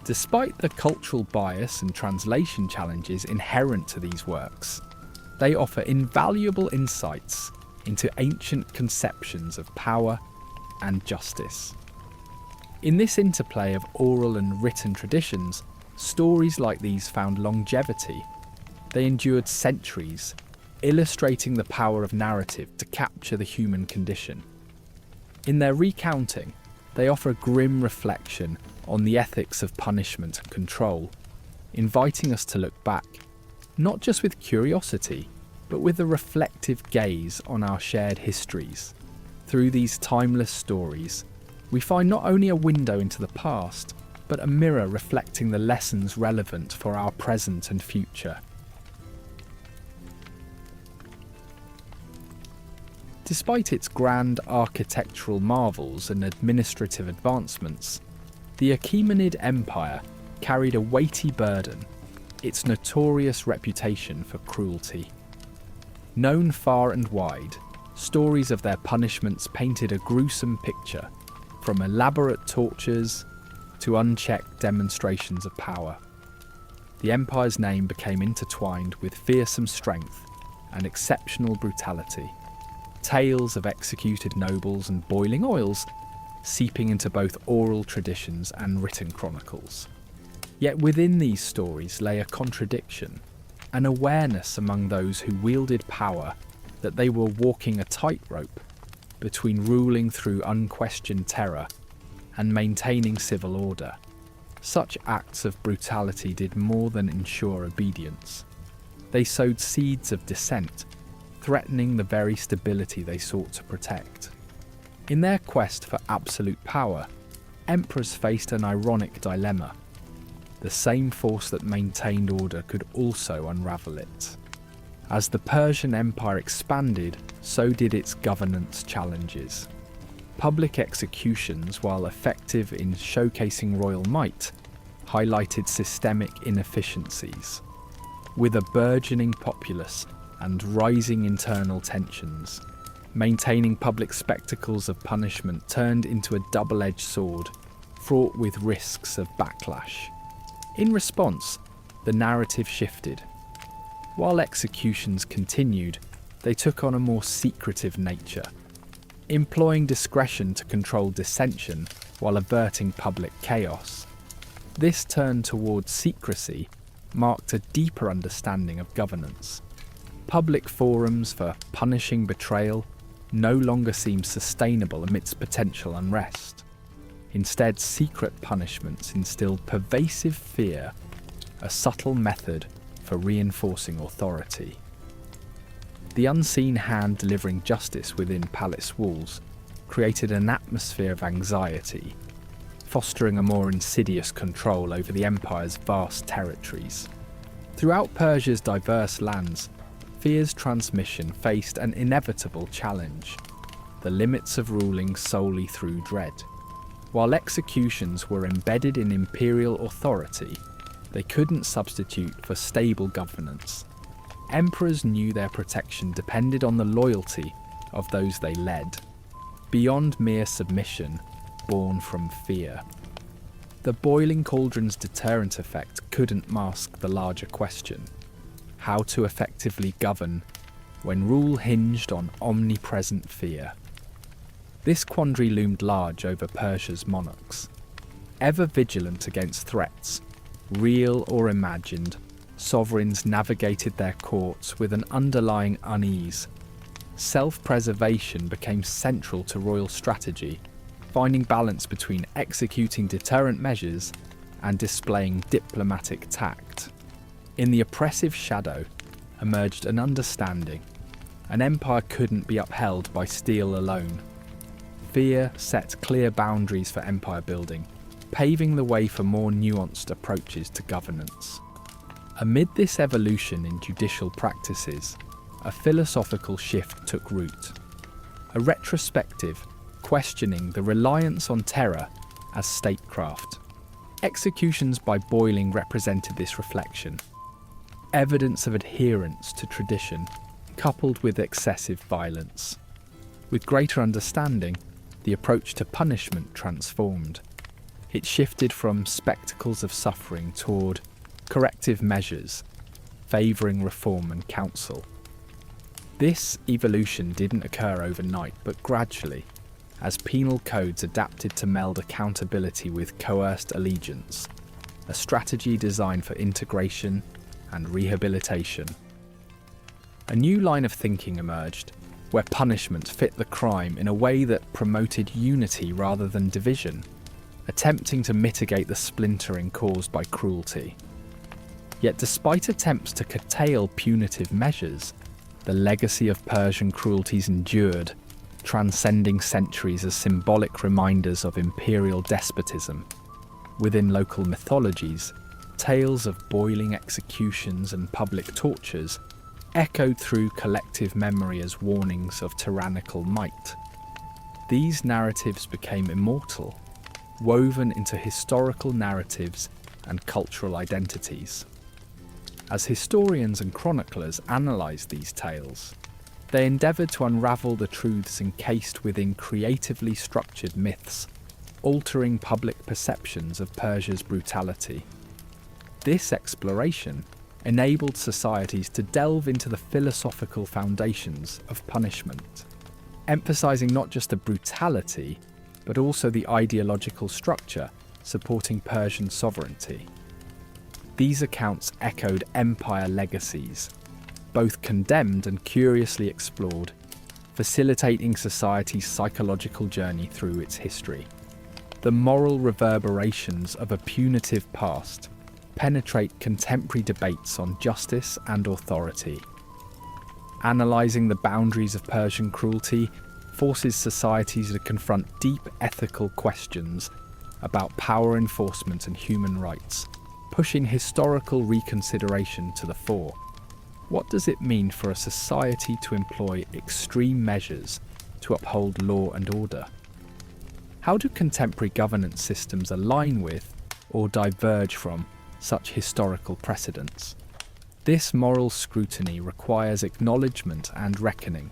Despite the cultural bias and translation challenges inherent to these works, they offer invaluable insights into ancient conceptions of power and justice. In this interplay of oral and written traditions, stories like these found longevity. They endured centuries, illustrating the power of narrative to capture the human condition. In their recounting, they offer a grim reflection on the ethics of punishment and control, inviting us to look back, not just with curiosity, but with a reflective gaze on our shared histories. Through these timeless stories, we find not only a window into the past, but a mirror reflecting the lessons relevant for our present and future. Despite its grand architectural marvels and administrative advancements, the Achaemenid Empire carried a weighty burden, its notorious reputation for cruelty. Known far and wide, stories of their punishments painted a gruesome picture, from elaborate tortures to unchecked demonstrations of power. The empire's name became intertwined with fearsome strength and exceptional brutality. Tales of executed nobles and boiling oils seeping into both oral traditions and written chronicles. Yet within these stories lay a contradiction, an awareness among those who wielded power that they were walking a tightrope between ruling through unquestioned terror and maintaining civil order. Such acts of brutality did more than ensure obedience. They sowed seeds of dissent, threatening the very stability they sought to protect. In their quest for absolute power, emperors faced an ironic dilemma. The same force that maintained order could also unravel it. As the Persian Empire expanded, so did its governance challenges. Public executions, while effective in showcasing royal might, highlighted systemic inefficiencies. With a burgeoning populace and rising internal tensions, maintaining public spectacles of punishment turned into a double-edged sword, fraught with risks of backlash. In response, the narrative shifted. While executions continued, they took on a more secretive nature, employing discretion to control dissension while averting public chaos. This turn towards secrecy marked a deeper understanding of governance. Public forums for punishing betrayal no longer seemed sustainable amidst potential unrest. Instead, secret punishments instilled pervasive fear, a subtle method for reinforcing authority. The unseen hand delivering justice within palace walls created an atmosphere of anxiety, fostering a more insidious control over the empire's vast territories. Throughout Persia's diverse lands, fear's transmission faced an inevitable challenge: the limits of ruling solely through dread. While executions were embedded in imperial authority, they couldn't substitute for stable governance. Emperors knew their protection depended on the loyalty of those they led, beyond mere submission born from fear. The boiling cauldron's deterrent effect couldn't mask the larger question: how to effectively govern when rule hinged on omnipresent fear. This quandary loomed large over Persia's monarchs. Ever vigilant against threats, real or imagined, sovereigns navigated their courts with an underlying unease. Self-preservation became central to royal strategy, finding balance between executing deterrent measures and displaying diplomatic tact. In the oppressive shadow emerged an understanding. An empire couldn't be upheld by steel alone. Fear set clear boundaries for empire building, paving the way for more nuanced approaches to governance. Amid this evolution in judicial practices, a philosophical shift took root. A retrospective questioning the reliance on terror as statecraft. Executions by boiling represented this reflection. Evidence of adherence to tradition, coupled with excessive violence. With greater understanding, the approach to punishment transformed. It shifted from spectacles of suffering toward corrective measures, favouring reform and counsel. This evolution didn't occur overnight, but gradually, as penal codes adapted to meld accountability with coerced allegiance, a strategy designed for integration and rehabilitation. A new line of thinking emerged, where punishment fit the crime in a way that promoted unity rather than division, attempting to mitigate the splintering caused by cruelty. Yet despite attempts to curtail punitive measures, the legacy of Persian cruelties endured, transcending centuries as symbolic reminders of imperial despotism. Within local mythologies, tales of boiling executions and public tortures echoed through collective memory as warnings of tyrannical might. These narratives became immortal, woven into historical narratives and cultural identities. As historians and chroniclers analysed these tales, they endeavoured to unravel the truths encased within creatively structured myths, altering public perceptions of Persia's brutality. This exploration enabled societies to delve into the philosophical foundations of punishment, emphasising not just the brutality, but also the ideological structure supporting Persian sovereignty. These accounts echoed empire legacies, both condemned and curiously explored, facilitating society's psychological journey through its history. The moral reverberations of a punitive past penetrate contemporary debates on justice and authority. Analysing the boundaries of Persian cruelty forces societies to confront deep ethical questions about power enforcement and human rights, pushing historical reconsideration to the fore. What does it mean for a society to employ extreme measures to uphold law and order? How do contemporary governance systems align with or diverge from such historical precedents? This moral scrutiny requires acknowledgement and reckoning,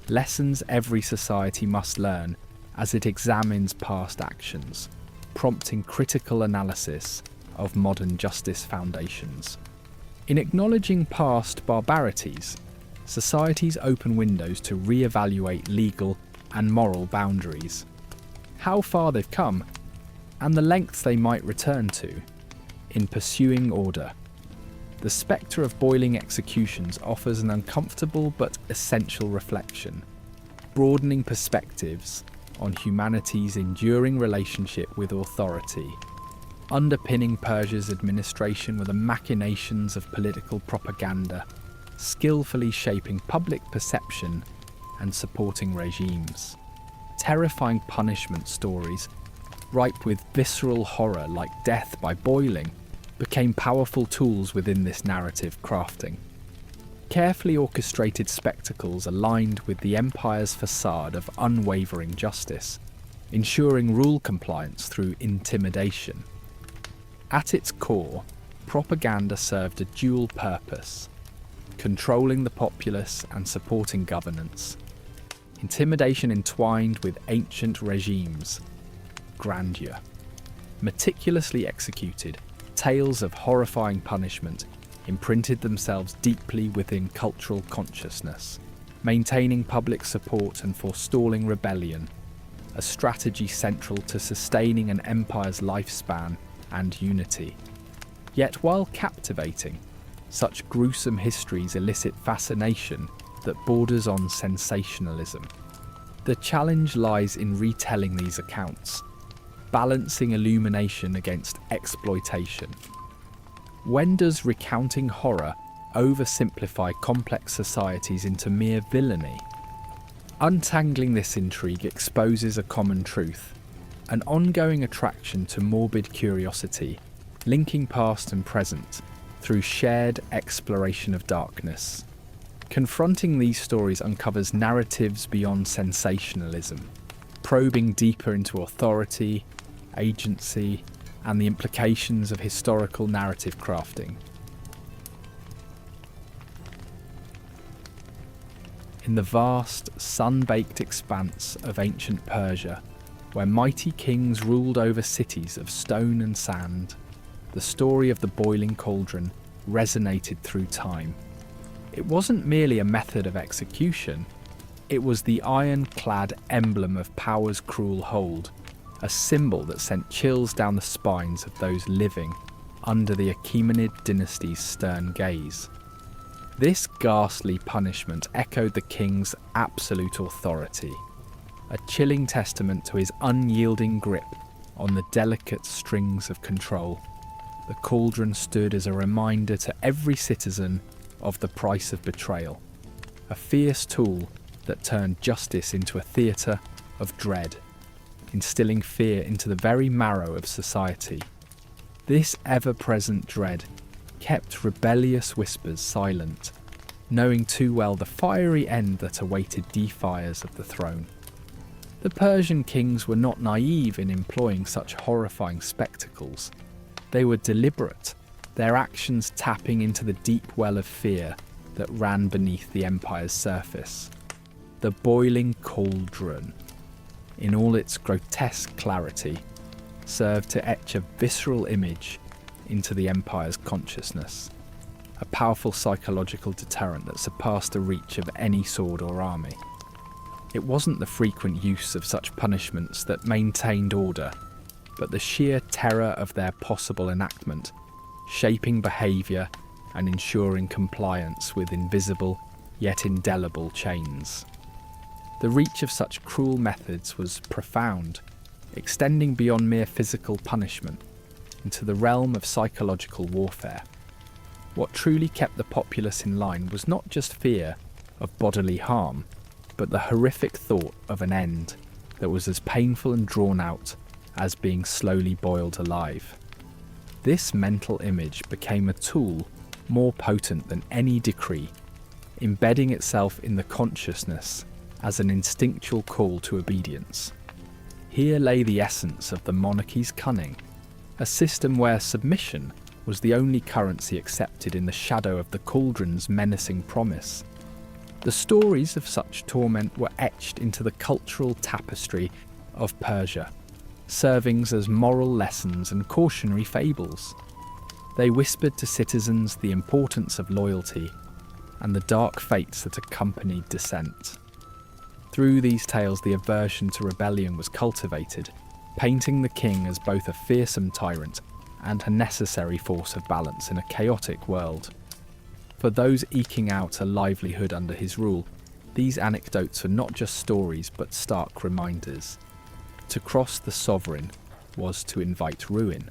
lessons every society must learn as it examines past actions, prompting critical analysis of modern justice foundations. In acknowledging past barbarities, societies open windows to re-evaluate legal and moral boundaries, how far they've come, and the lengths they might return to in pursuing order. The spectre of boiling executions offers an uncomfortable but essential reflection, broadening perspectives on humanity's enduring relationship with authority. Underpinning Persia's administration were the machinations of political propaganda, skillfully shaping public perception and supporting regimes. Terrifying punishment stories, ripe with visceral horror like death by boiling, became powerful tools within this narrative crafting. Carefully orchestrated spectacles aligned with the empire's facade of unwavering justice, ensuring rule compliance through intimidation. At its core, propaganda served a dual purpose: controlling the populace and supporting governance. Intimidation entwined with ancient regimes. Grandeur. Meticulously executed, tales of horrifying punishment imprinted themselves deeply within cultural consciousness, maintaining public support and forestalling rebellion, a strategy central to sustaining an empire's lifespan and unity. Yet while captivating, such gruesome histories elicit fascination that borders on sensationalism. The challenge lies in retelling these accounts, balancing illumination against exploitation. When does recounting horror oversimplify complex societies into mere villainy? Untangling this intrigue exposes a common truth: an ongoing attraction to morbid curiosity, linking past and present through shared exploration of darkness. Confronting these stories uncovers narratives beyond sensationalism, probing deeper into authority, agency, and the implications of historical narrative crafting. In the vast, sun-baked expanse of ancient Persia, where mighty kings ruled over cities of stone and sand, the story of the boiling cauldron resonated through time. It wasn't merely a method of execution, it was the iron-clad emblem of power's cruel hold, a symbol that sent chills down the spines of those living under the Achaemenid dynasty's stern gaze. This ghastly punishment echoed the king's absolute authority, a chilling testament to his unyielding grip on the delicate strings of control. The cauldron stood as a reminder to every citizen of the price of betrayal, a fierce tool that turned justice into a theatre of dread, instilling fear into the very marrow of society. This ever-present dread kept rebellious whispers silent, knowing too well the fiery end that awaited defiers of the throne. The Persian kings were not naive in employing such horrifying spectacles. They were deliberate, their actions tapping into the deep well of fear that ran beneath the empire's surface. The boiling cauldron, in all its grotesque clarity, served to etch a visceral image into the empire's consciousness, a powerful psychological deterrent that surpassed the reach of any sword or army. It wasn't the frequent use of such punishments that maintained order, but the sheer terror of their possible enactment, shaping behaviour and ensuring compliance with invisible yet indelible chains. The reach of such cruel methods was profound, extending beyond mere physical punishment into the realm of psychological warfare. What truly kept the populace in line was not just fear of bodily harm, but the horrific thought of an end that was as painful and drawn out as being slowly boiled alive. This mental image became a tool more potent than any decree, embedding itself in the consciousness as an instinctual call to obedience. Here lay the essence of the monarchy's cunning, a system where submission was the only currency accepted in the shadow of the cauldron's menacing promise. The stories of such torment were etched into the cultural tapestry of Persia, serving as moral lessons and cautionary fables. They whispered to citizens the importance of loyalty and the dark fates that accompanied dissent. Through these tales, the aversion to rebellion was cultivated, painting the king as both a fearsome tyrant and a necessary force of balance in a chaotic world. For those eking out a livelihood under his rule, these anecdotes were not just stories but stark reminders. To cross the sovereign was to invite ruin.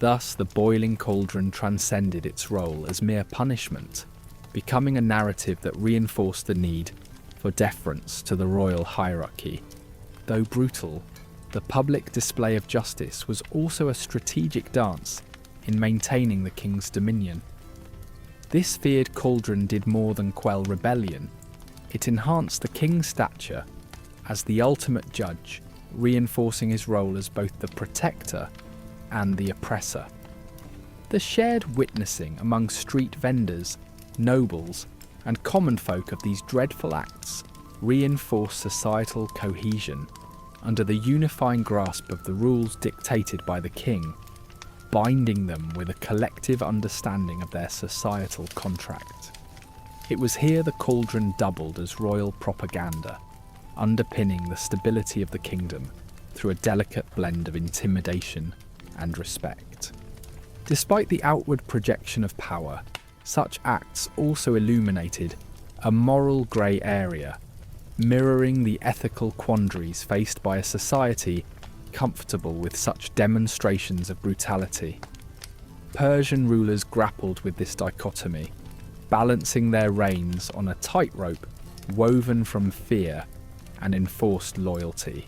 Thus, the boiling cauldron transcended its role as mere punishment, becoming a narrative that reinforced the need for deference to the royal hierarchy. Though brutal, the public display of justice was also a strategic dance in maintaining the king's dominion. This feared cauldron did more than quell rebellion. It enhanced the king's stature as the ultimate judge, reinforcing his role as both the protector and the oppressor. The shared witnessing among street vendors, nobles, and common folk of these dreadful acts reinforced societal cohesion under the unifying grasp of the rules dictated by the king, binding them with a collective understanding of their societal contract. It was here the cauldron doubled as royal propaganda, underpinning the stability of the kingdom through a delicate blend of intimidation and respect. Despite the outward projection of power, such acts also illuminated a moral grey area, mirroring the ethical quandaries faced by a society comfortable with such demonstrations of brutality. Persian rulers grappled with this dichotomy, balancing their reigns on a tightrope woven from fear and enforced loyalty.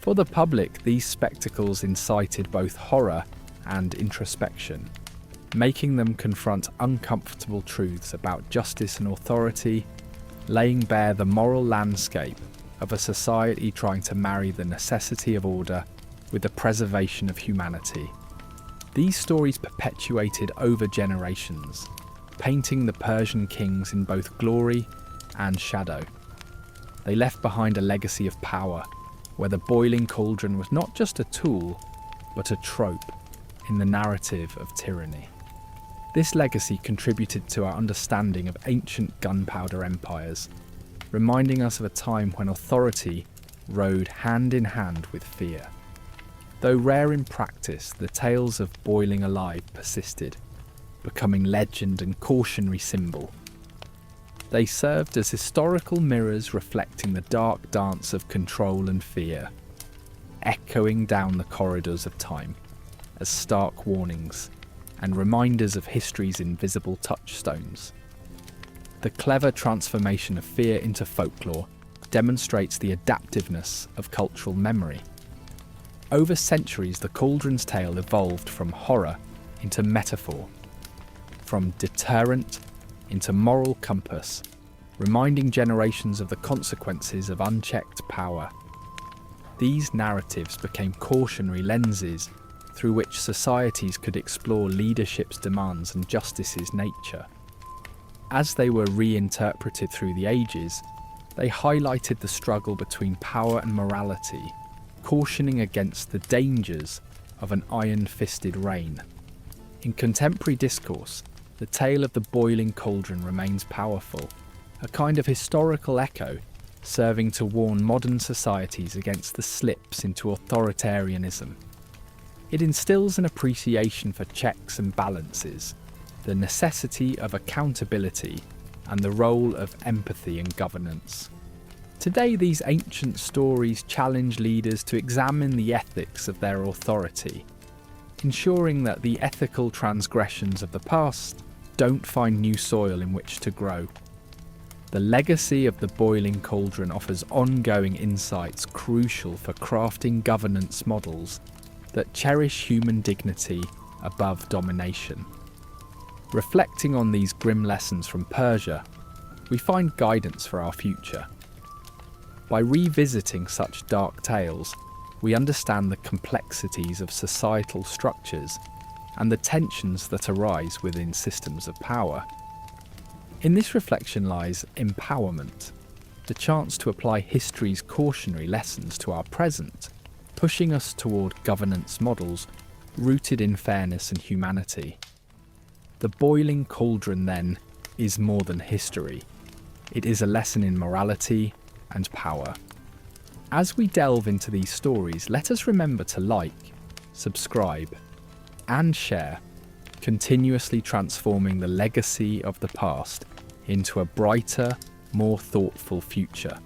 For the public, these spectacles incited both horror and introspection, making them confront uncomfortable truths about justice and authority, laying bare the moral landscape of a society trying to marry the necessity of order with the preservation of humanity. These stories perpetuated over generations, painting the Persian kings in both glory and shadow. They left behind a legacy of power, where the boiling cauldron was not just a tool, but a trope in the narrative of tyranny. This legacy contributed to our understanding of ancient gunpowder empires, reminding us of a time when authority rode hand in hand with fear. Though rare in practice, the tales of boiling alive persisted, becoming legend and cautionary symbol. They served as historical mirrors reflecting the dark dance of control and fear, echoing down the corridors of time as stark warnings and reminders of history's invisible touchstones. The clever transformation of fear into folklore demonstrates the adaptiveness of cultural memory. Over centuries, the cauldron's tale evolved from horror into metaphor, from deterrent into moral compass, reminding generations of the consequences of unchecked power. These narratives became cautionary lenses through which societies could explore leadership's demands and justice's nature. As they were reinterpreted through the ages, they highlighted the struggle between power and morality, cautioning against the dangers of an iron-fisted reign. In contemporary discourse, the tale of the boiling cauldron remains powerful, a kind of historical echo serving to warn modern societies against the slips into authoritarianism. It instills an appreciation for checks and balances, the necessity of accountability, and the role of empathy in governance. Today, these ancient stories challenge leaders to examine the ethics of their authority, ensuring that the ethical transgressions of the past don't find new soil in which to grow. The legacy of the boiling cauldron offers ongoing insights crucial for crafting governance models that cherish human dignity above domination. Reflecting on these grim lessons from Persia, we find guidance for our future. By revisiting such dark tales, we understand the complexities of societal structures and the tensions that arise within systems of power. In this reflection lies empowerment, the chance to apply history's cautionary lessons to our present, pushing us toward governance models rooted in fairness and humanity. The boiling cauldron, then, is more than history. It is a lesson in morality and power. As we delve into these stories, let us remember to like, subscribe, and share, continuously transforming the legacy of the past into a brighter, more thoughtful future.